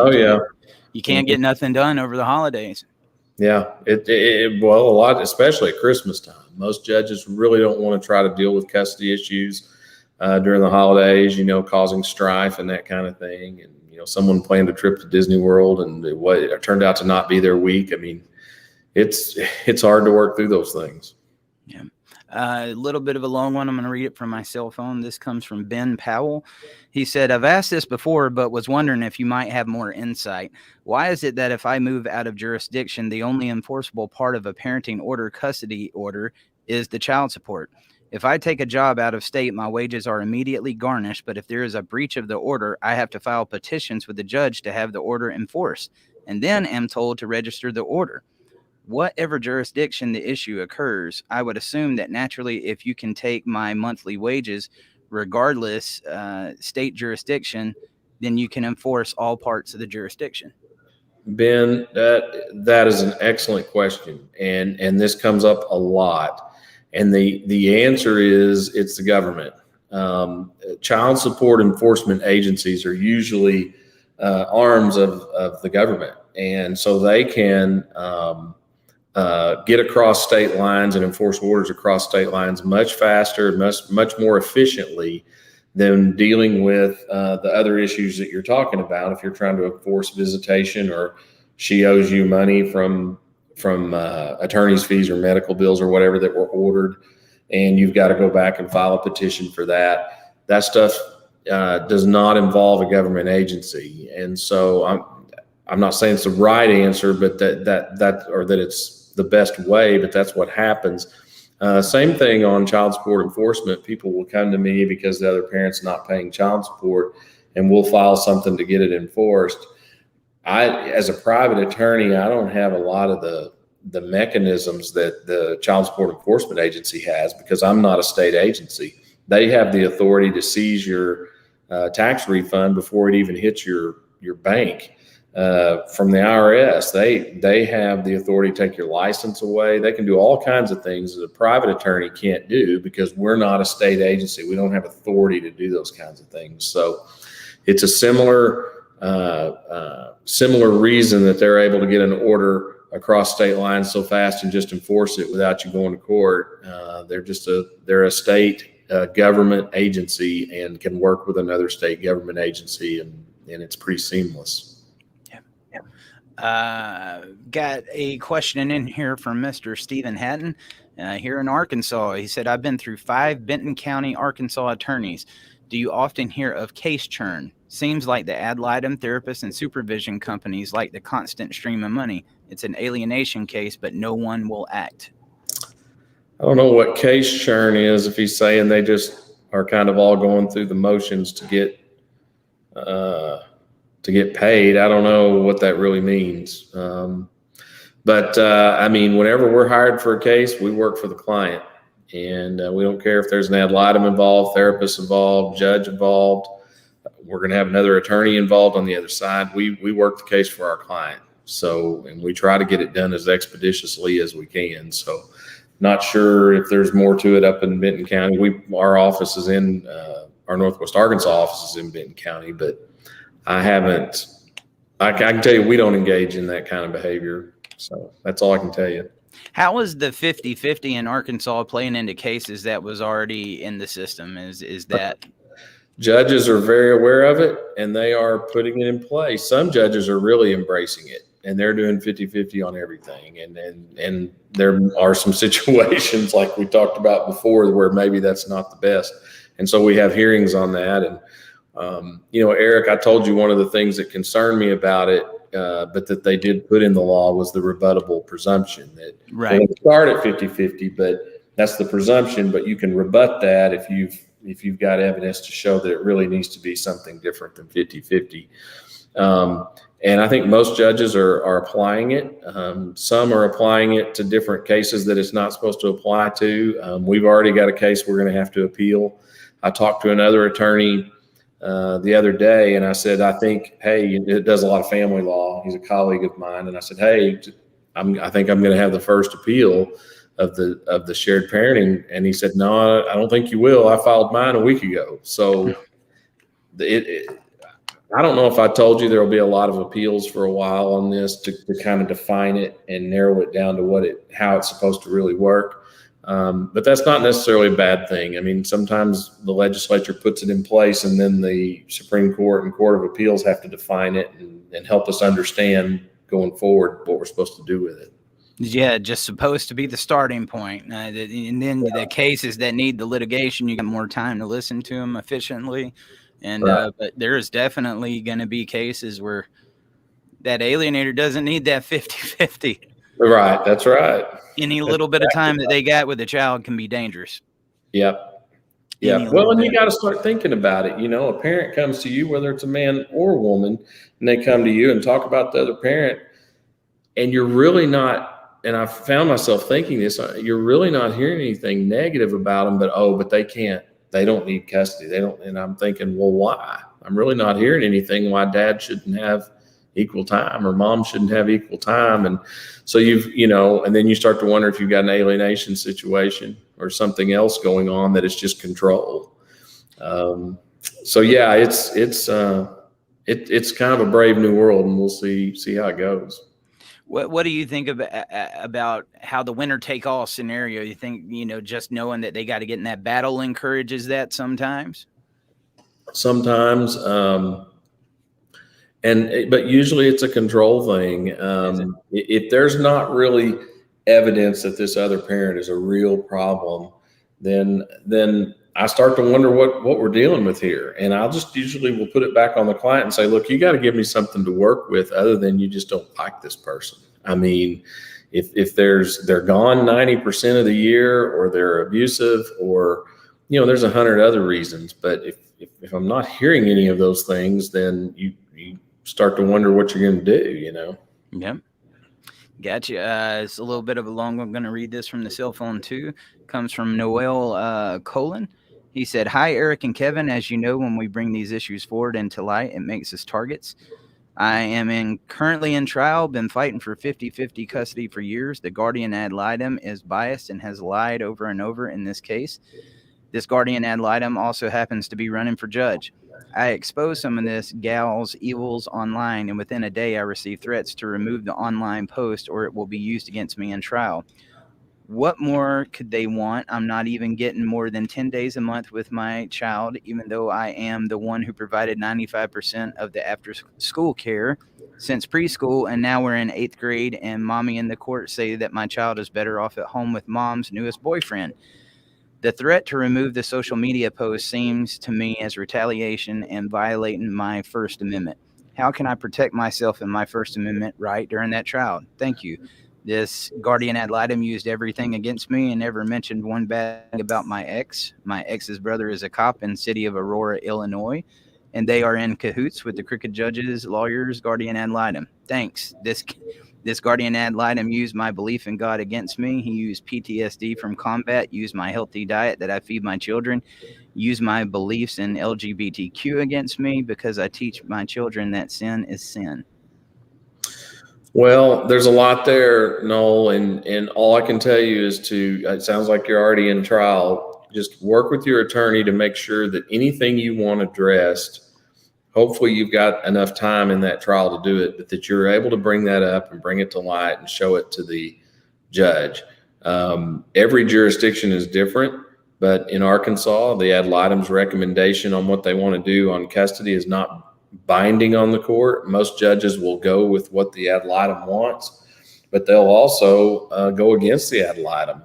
you can't get nothing done over the holidays. Yeah, a lot, especially at Christmas time. Most judges really don't want to try to deal with custody issues during the holidays, causing strife and that kind of thing. And, someone planned a trip to Disney World and it turned out to not be their week. I mean, it's hard to work through those things. Yeah. A little bit of a long one. I'm going to read it from my cell phone. This comes from Ben Powell. He said, I've asked this before, but was wondering if you might have more insight. Why is it that if I move out of jurisdiction, the only enforceable part of a parenting order, custody order, is the child support? If I take a job out of state, my wages are immediately garnished, but if there is a breach of the order, I have to file petitions with the judge to have the order enforced, and then am told to register the order. Whatever jurisdiction the issue occurs, I would assume that naturally, if you can take my monthly wages, regardless state jurisdiction, then you can enforce all parts of the jurisdiction. Ben, that is an excellent question, and this comes up a lot. And the answer is it's the government. child support enforcement agencies are usually arms of the government. And so they can get across state lines and enforce orders across state lines much faster, much more efficiently than dealing with the other issues that you're talking about. If you're trying to enforce visitation, or she owes you money from attorney's fees or medical bills or whatever that were ordered, and you've got to go back and file a petition for that. That stuff does not involve a government agency. And so I'm not saying it's the right answer, but that it's the best way, but that's what happens. Same thing on child support enforcement. People will come to me because the other parent's not paying child support, and we'll file something to get it enforced. As a private attorney, I don't have a lot of the mechanisms that the child support enforcement agency has, because I'm not a state agency. They have the authority to seize your tax refund before it even hits your bank. From the IRS, they have the authority to take your license away. They can do all kinds of things that a private attorney can't do, because we're not a state agency. We don't have authority to do those kinds of things. So it's a similar reason that they're able to get an order across state lines so fast and just enforce it without you going to court. They're a state government agency and can work with another state government agency, and it's pretty seamless. Got a question in here from Mr. Stephen Hatton here in Arkansas. He said, I've been through 5 Benton County, Arkansas attorneys. Do you often hear of case churn? Seems like the ad litem therapists and supervision companies like the constant stream of money. It's an alienation case, but no one will act. I don't know what case churn is. If he's saying they just are kind of all going through the motions to get paid, I don't know what that really means. But I mean, whenever we're hired for a case, we work for the client, and we don't care if there's an ad litem involved, therapist involved, judge involved. We're going to have another attorney involved on the other side. We work the case for our client. So, and we try to get it done as expeditiously as we can. So, not sure if there's more to it up in Benton County. Our office is in our Northwest Arkansas office is in Benton County, but I can tell you we don't engage in that kind of behavior. So that's all I can tell you. How is the 50-50 in Arkansas playing into cases that was already in the system? Is that judges are very aware of it, and they are putting it in place. Some judges are really embracing it, and they're doing 50-50 on everything. And there are some situations like we talked about before where maybe that's not the best. And so we have hearings on that. And Eric, I told you one of the things that concerned me about it, but that they did put in the law, was the rebuttable presumption that right. They start at 50-50, but that's the presumption. But you can rebut that if you've got evidence to show that it really needs to be something different than 50-50. And I think most judges are applying it. Some are applying it to different cases that it's not supposed to apply to. We've already got a case we're going to have to appeal. I talked to another attorney the other day, and I said, I think, hey, it does a lot of family law. He's a colleague of mine. And I said, hey, I think I'm going to have the first appeal of the shared parenting. And he said, no, I don't think you will. I filed mine a week ago. So I don't know if I told you there will be a lot of appeals for a while on this to kind of define it and narrow it down to how it's supposed to really work. But that's not necessarily a bad thing. I mean, sometimes the legislature puts it in place, and then the Supreme Court and Court of Appeals have to define it and help us understand going forward what we're supposed to do with it. Yeah, just supposed to be the starting point. And then the cases that need the litigation, you get more time to listen to them efficiently. And right. But there is definitely going to be cases where that alienator doesn't need that 50-50. Right, that's right. Any little bit of time that they got with a child can be dangerous. Yep. Yeah. Well, and you got to start thinking about it. A parent comes to you, whether it's a man or a woman, and they come to you and talk about the other parent, and you're really not, and I found myself thinking this, you're really not hearing anything negative about them, but they don't need custody. And I'm thinking, well, why? I'm really not hearing anything why dad shouldn't have equal time or mom shouldn't have equal time. And so and then you start to wonder if you've got an alienation situation or something else going on that is just control. So yeah, it's kind of a brave new world, and we'll see how it goes. What do you think about how the winner take all scenario? You think, just knowing that they got to get in that battle encourages that sometimes? Sometimes, but usually it's a control thing. If there's not really evidence that this other parent is a real problem, then I start to wonder what we're dealing with here. And I'll just usually will put it back on the client and say, look, you got to give me something to work with other than you just don't like this person. I mean, if they're gone 90% of the year, or they're abusive, or, there's 100 other reasons. But if I'm not hearing any of those things, then you start to wonder what you're going to do, Yep. Gotcha. It's a little bit of a long one. I'm going to read this from the cell phone too. Comes from Noel Colon. He said, "Hi, Eric and Kevin. As you know, when we bring these issues forward into light, it makes us targets. I am currently in trial, been fighting for 50-50 custody for years. The guardian ad litem is biased and has lied over and over in this case. This guardian ad litem also happens to be running for judge. I exposed some of this gal's evils online, and within a day I received threats to remove the online post or it will be used against me in trial. What more could they want? I'm not even getting more than 10 days a month with my child, even though I am the one who provided 95% of the after school care since preschool, and now we're in 8th grade, and mommy and the court say that my child is better off at home with mom's newest boyfriend. The threat to remove the social media post seems to me as retaliation and violating my First Amendment. How can I protect myself and my First Amendment right during that trial? Thank you. This guardian ad litem used everything against me and never mentioned one bad thing about my ex. My ex's brother is a cop in the city of Aurora, Illinois, and they are in cahoots with the crooked judges, lawyers, guardian ad litem. Thanks. This guardian ad litem used my belief in God against me. He used PTSD from combat, used my healthy diet that I feed my children, used my beliefs in LGBTQ against me because I teach my children that sin is sin." Well, there's a lot there, Noel, and all I can tell you is it sounds like you're already in trial. Just work with your attorney to make sure that anything you want addressed, hopefully you've got enough time in that trial to do it, but that you're able to bring that up and bring it to light and show it to the judge. Every jurisdiction is different, but in Arkansas, the ad litem's recommendation on what they want to do on custody is not binding on the court. Most judges will go with what the ad litem wants, but they'll also go against the ad litem.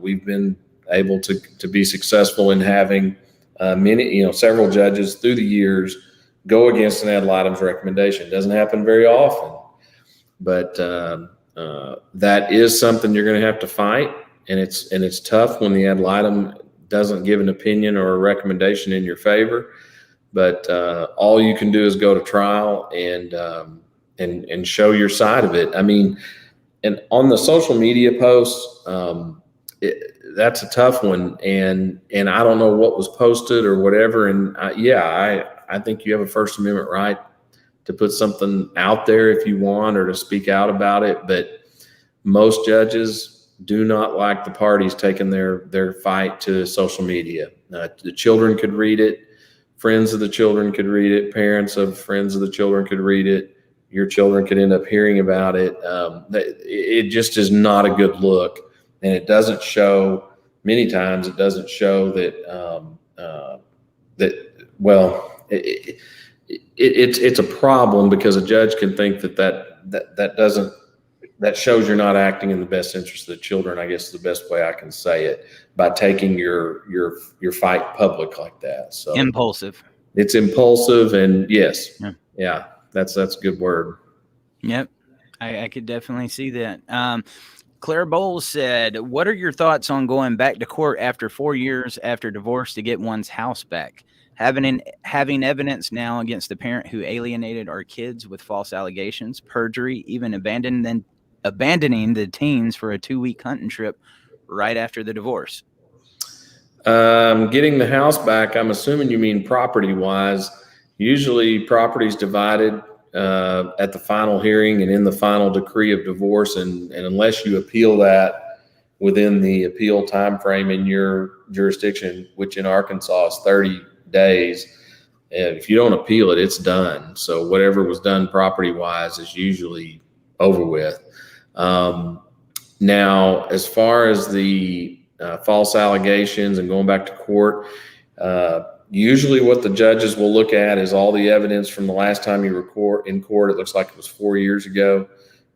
We've been able to be successful in having several judges through the years go against an ad litem's recommendation. It doesn't happen very often, but that is something you're going to have to fight, and it's tough when the ad litem doesn't give an opinion or a recommendation in your favor. But all you can do is go to trial and show your side of it. I mean, and on the social media posts, that's a tough one, and I don't know what was posted or whatever. And I think you have a First Amendment right to put something out there if you want, or to speak out about it. But most judges do not like the parties taking their fight to social media. The children could read it. Friends of the children could read it. Parents of friends of the children could read it. Your children could end up hearing about it. It just is not a good look. And it doesn't show, many times it doesn't show it's a problem, because a judge can think that shows you're not acting in the best interest of the children, I guess is the best way I can say it, by taking your fight public like that. So Impulsive. It's impulsive, and yes. Yeah, that's a good word. Yep. I could definitely see that. Claire Bowles said, "What are your thoughts on going back to court after 4 years after divorce to get one's house back? Having evidence now against the parent who alienated our kids with false allegations, perjury, even abandoning the teens for a 2-week hunting trip right after the divorce." Getting the house back, I'm assuming you mean property-wise. Usually property's divided at the final hearing and in the final decree of divorce, and unless you appeal that within the appeal time frame in your jurisdiction, which in Arkansas is 30 days. And if you don't appeal it, it's done. So whatever was done property-wise is usually over with. Now, as far as the false allegations and going back to court, usually what the judges will look at is all the evidence from the last time you were in court. It looks like it was 4 years ago,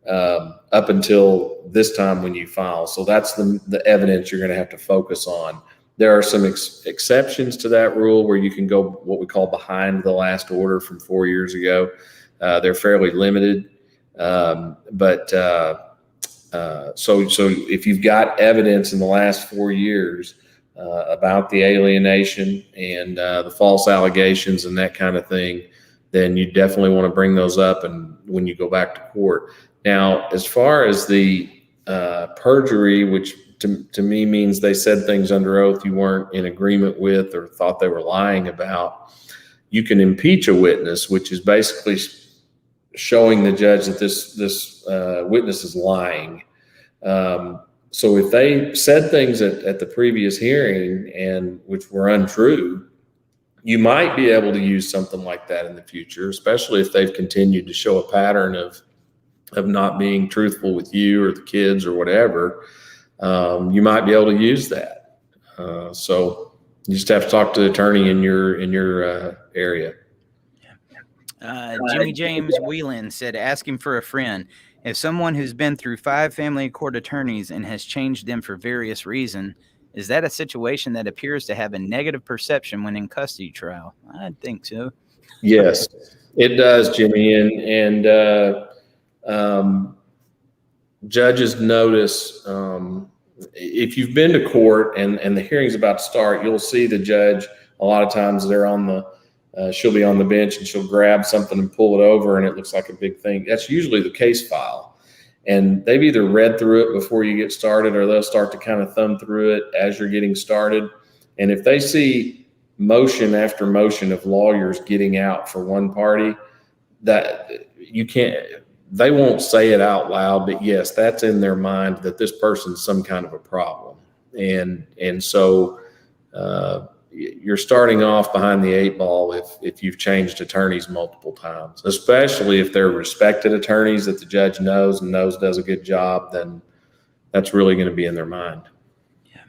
up until this time when you file. So that's the evidence you're going to have to focus on. There are some exceptions to that rule where you can go what we call behind the last order from 4 years ago. They're fairly limited. So if you've got evidence in the last 4 years about the alienation and the false allegations and that kind of thing, then you definitely want to bring those up and when you go back to court. Now, as far as the perjury, which to me means they said things under oath you weren't in agreement with or thought they were lying about, you can impeach a witness, which is basically showing the judge that this witness is lying. So if they said things at the previous hearing and which were untrue, you might be able to use something like that in the future, especially if they've continued to show a pattern of not being truthful with you or the kids or whatever. You might be able to use that. So you just have to talk to the attorney in your area. Jimmy James Whelan said, asking for a friend. If someone who's been through 5 family court attorneys and has changed them for various reasons, is that a situation that appears to have a negative perception when in custody trial? I think so. Yes, it does, Jimmy. And judges notice, if you've been to court and the hearing's about to start, you'll see the judge a lot of times they're on the she'll be on the bench and she'll grab something and pull it over and it looks like a big thing. That's usually the case file. And they've either read through it before you get started or they'll start to kind of thumb through it as you're getting started. And if they see motion after motion of lawyers getting out for one party, that you can't, they won't say it out loud, but yes, that's in their mind that this person's some kind of a problem. And so you're starting off behind the 8 ball if you've changed attorneys multiple times, especially if they're respected attorneys that the judge knows does a good job, then that's really going to be in their mind. Yeah.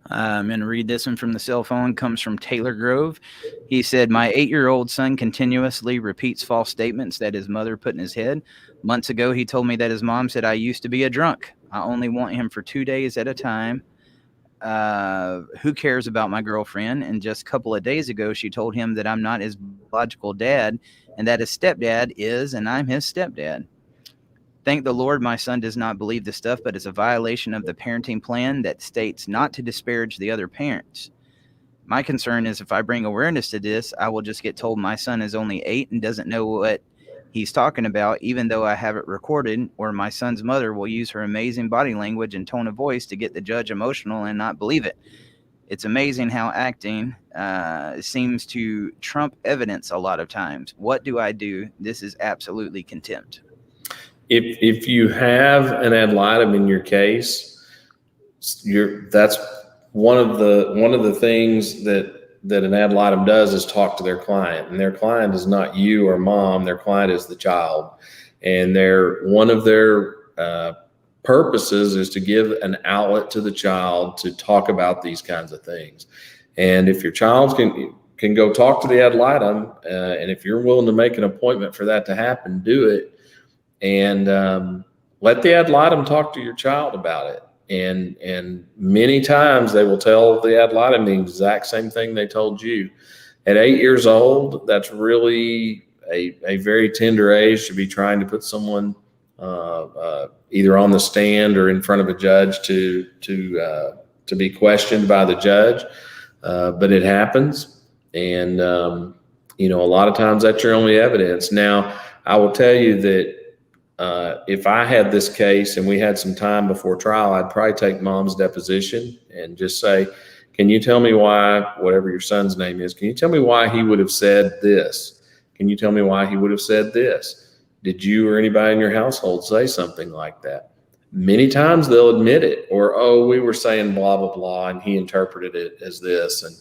I'm going to read this one from the cell phone. Comes from Taylor Grove. He said, my 8-year-old son continuously repeats false statements that his mother put in his head. Months ago, he told me that his mom said I used to be a drunk. I only want him for 2 days at a time. Who cares about my girlfriend? And just a couple of days ago, she told him that I'm not his biological dad and that his stepdad is, and I'm his stepdad. Thank the Lord my son does not believe this stuff, but it's a violation of the parenting plan that states not to disparage the other parents. My concern is if I bring awareness to this, I will just get told my son is only 8 and doesn't know what he's talking about, even though I have it recorded, or my son's mother will use her amazing body language and tone of voice to get the judge emotional and not believe it. It's amazing how acting seems to trump evidence a lot of times. What do I do? This is absolutely contempt. If you have an ad litem in your case, that's one of the things that an ad litem does is talk to their client, and their client is not you or mom. Their client is the child, and one of their purposes is to give an outlet to the child to talk about these kinds of things. And if your child can go talk to the ad litem, and if you're willing to make an appointment for that to happen, do it, and let the ad litem talk to your child about it. And many times they will tell the ad litem the exact same thing they told you. At 8 years old, that's really a very tender age to be trying to put someone either on the stand or in front of a judge to be questioned by the judge. But it happens, and a lot of times that's your only evidence. Now, I will tell you that if I had this case and we had some time before trial, I'd probably take mom's deposition and just say, can you tell me why, whatever your son's name is, can you tell me why he would have said this? Can you tell me why he would have said this? Did you or anybody in your household say something like that? Many times they'll admit it, or, oh, we were saying blah, blah, blah, and he interpreted it as this. And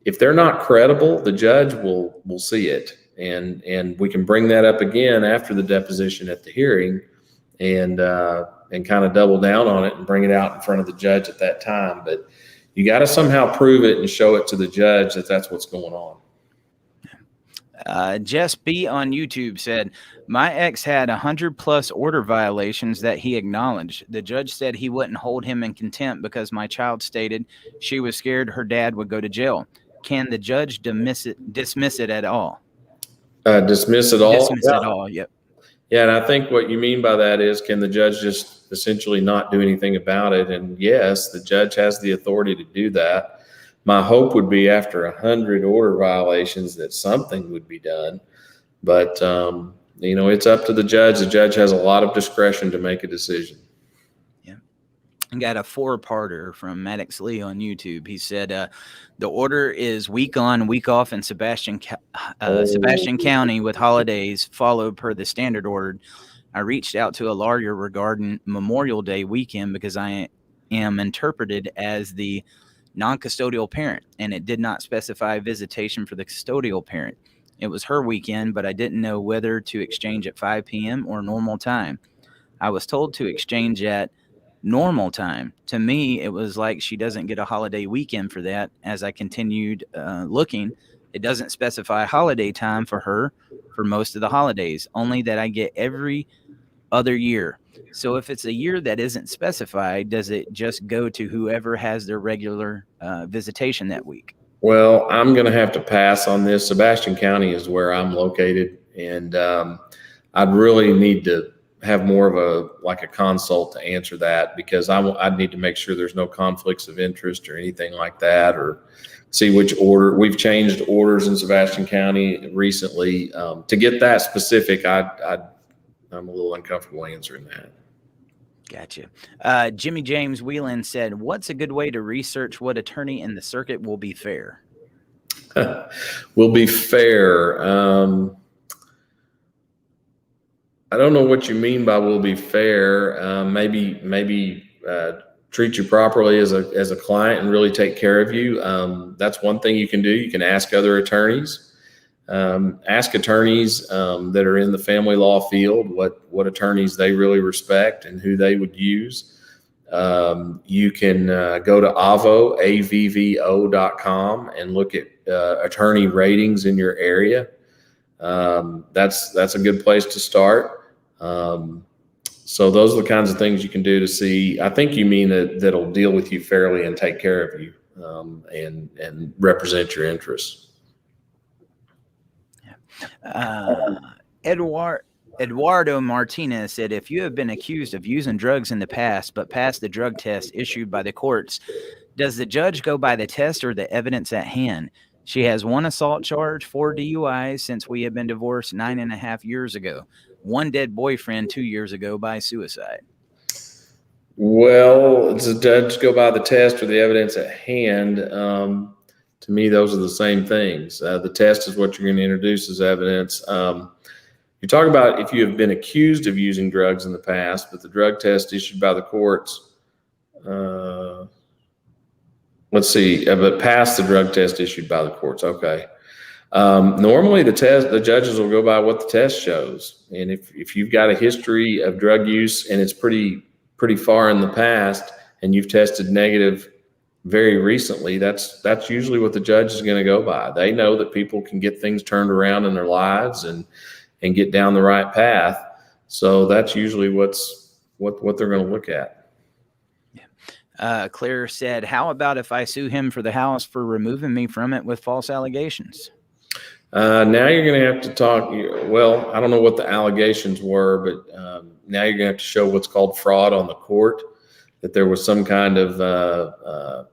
if they're not credible, the judge will see it, and we can bring that up again after the deposition at the hearing, and kind of double down on it and bring it out in front of the judge at that time. But you got to somehow prove it and show it to the judge that that's what's going on. Jess B on YouTube said, my ex had 100+ order violations that he acknowledged. The judge said he wouldn't hold him in contempt because my child stated she was scared her dad would go to jail. Can the judge dismiss it at all? Dismiss it all? Dismiss it all, yep. Yeah, and I think what you mean by that is, can the judge just essentially not do anything about it? And yes, the judge has the authority to do that. My hope would be after 100 order violations that something would be done. But, it's up to the judge. The judge has a lot of discretion to make a decision. Yeah. I got a 4-parter from Maddox Lee on YouTube. He said, the order is week on, week off in Sebastian County with holidays followed per the standard order. I reached out to a lawyer regarding Memorial Day weekend because I am interpreted as the non-custodial parent, and it did not specify visitation for the custodial parent. It was her weekend, but I didn't know whether to exchange at 5 p.m. or normal time. I was told to exchange at normal time. To me, it was like she doesn't get a holiday weekend for that. As I continued looking, it doesn't specify holiday time for her for most of the holidays, only that I get every other year. So if it's a year that isn't specified, does it just go to whoever has their regular visitation that week? Well, I'm going to have to pass on this. Sebastian County is where I'm located, and I'd really need to have more of a consult to answer that, because I'd need to make sure there's no conflicts of interest or anything like that, or see which order. We've changed orders in Sebastian County recently. To get that specific, I'm a little uncomfortable answering that. Gotcha. Jimmy James Whelan said, what's a good way to research what attorney in the circuit will be fair? Will be fair. I don't know what you mean by will be fair. Maybe treat you properly as a client and really take care of you. That's one thing you can do. You can ask other attorneys. Ask attorneys that are in the family law field what attorneys they really respect and who they would use. You can go to avvo.com and look at attorney ratings in your area. That's a good place to start. So those are the kinds of things you can do to see. I think you mean that'll deal with you fairly and take care of you and represent your interests. Eduardo Martinez said, if you have been accused of using drugs in the past but passed the drug test issued by the courts, does the judge go by the test or the evidence at hand? She has 1 assault charge, 4 DUIs since we have been divorced 9.5 years ago. 1 dead boyfriend 2 years ago by suicide. Well, does the judge go by the test or the evidence at hand? To me, those are the same things. The test is what you're going to introduce as evidence. You talk about if you have been accused of using drugs in the past, but the drug test issued by the courts, but passed the drug test issued by the courts. Okay. Normally the judges will go by what the test shows. And if you've got a history of drug use and it's pretty far in the past and you've tested negative very recently, that's usually what the judge is going to go by. They know that people can get things turned around in their lives and get down the right path. So that's usually what they're going to look at. Claire said, how about if I sue him for the house for removing me from it with false allegations? Now you're going to have to talk. Well, I don't know what the allegations were, but now you're going to have to show what's called fraud on the court, that there was some kind of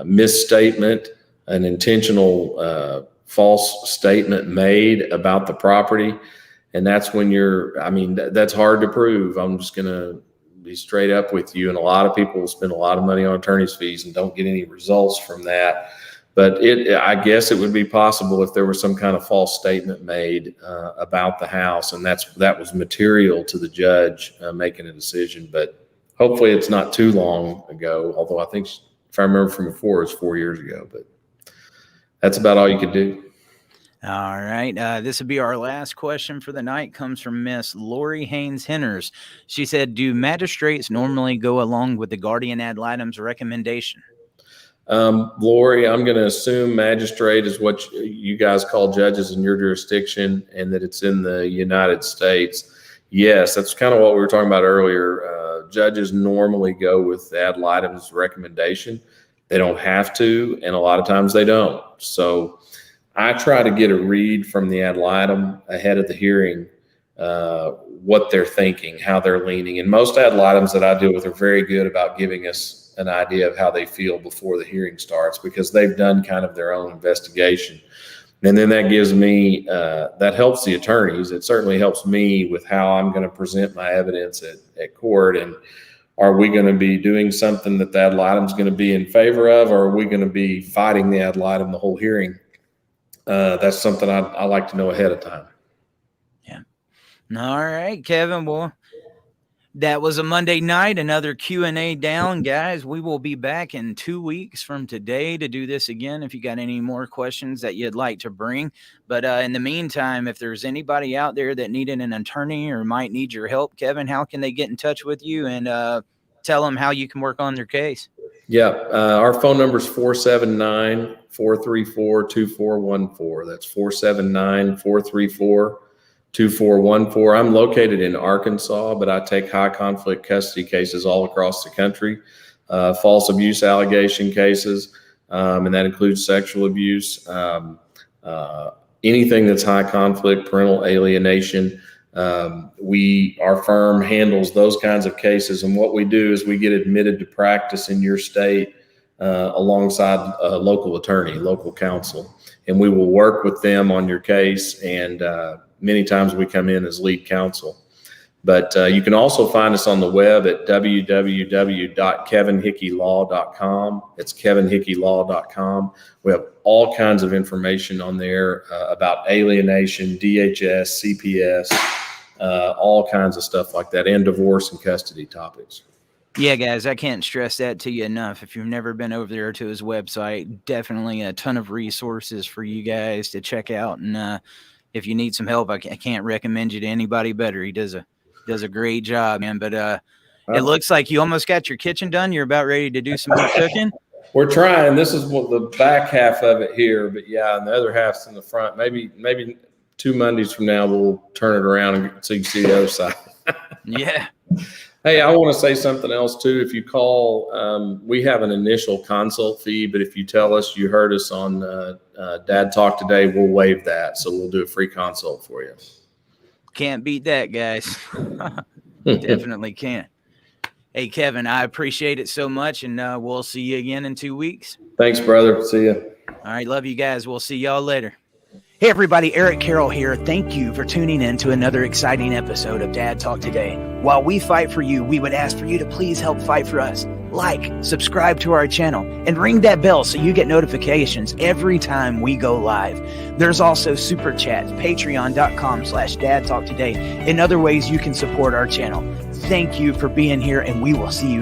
misstatement, an intentional false statement made about the property. And that's when that's hard to prove. I'm just going to be straight up with you. And a lot of people spend a lot of money on attorney's fees and don't get any results from that. But I guess it would be possible if there was some kind of false statement made about the house, and that was material to the judge making a decision. But hopefully it's not too long ago, although I think, if I remember from before, it's 4 years ago. But that's about all you could do. All right. This will be our last question for the night. Comes from Miss Lori Haynes Henners. She said, do magistrates normally go along with the guardian ad litem's recommendation? Lori, I'm going to assume magistrate is what you guys call judges in your jurisdiction, and that it's in the United States. Yes, that's kind of what we were talking about earlier. Judges normally go with the ad litem's recommendation. They don't have to, and a lot of times they don't. So I try to get a read from the ad litem ahead of the hearing, what they're thinking, how they're leaning. And most ad litems that I deal with are very good about giving us an idea of how they feel before the hearing starts, because they've done kind of their own investigation. And then that gives me, that helps the attorneys. It certainly helps me with how I'm going to present my evidence at court. And are we going to be doing something that the ad litem is going to be in favor of, or are we going to be fighting the ad litem the whole hearing? That's something I like to know ahead of time. Yeah. All right, Kevin. Well, that was a Monday night, another Q&A down, guys. We will be back in 2 weeks from today to do this again if you got any more questions that you'd like to bring. But in the meantime, if there's anybody out there that needed an attorney or might need your help, Kevin, how can they get in touch with you and tell them how you can work on their case? Yeah, our phone number is 479-434-2414. That's 479-434-2414. I'm located in Arkansas, but I take high conflict custody cases all across the country, false abuse allegation cases, and that includes sexual abuse, anything that's high conflict, parental alienation. Our firm handles those kinds of cases, and what we do is we get admitted to practice in your state alongside a local attorney, local counsel, and we will work with them on your case, and many times we come in as lead counsel. But you can also find us on the web at www.kevinhickeylaw.com. It's kevinhickeylaw.com. We have all kinds of information on there about alienation, DHS, CPS, all kinds of stuff like that, and divorce and custody topics. Yeah, guys, I can't stress that to you enough. If you've never been over there to his website, definitely a ton of resources for you guys to check out. And if you need some help, I can't recommend you to anybody better. He does a great job, man. But it looks like you almost got your kitchen done. You're about ready to do some more cooking. We're trying. This is what the back half of it here, but yeah, and the other half's in the front. Maybe 2 Mondays from now we'll turn it around so you can see the other side. Yeah. Hey, I want to say something else too. If you call, we have an initial consult fee, but if you tell us you heard us on Dad Talk Today, we'll waive that. So we'll do a free consult for you. Can't beat that, guys. Definitely can't. Hey, Kevin, I appreciate it so much, and we'll see you again in 2 weeks. Thanks, brother. See you. All right, love you guys. We'll see y'all later. Hey, everybody, Eric Carroll here. Thank you for tuning in to another exciting episode of Dad Talk Today. While we fight for you, we would ask for you to please help fight for us. Like, subscribe to our channel, and ring that bell so you get notifications every time we go live. There's also Super Chat, patreon.com/DadTalkToday, and other ways you can support our channel. Thank you for being here, and we will see you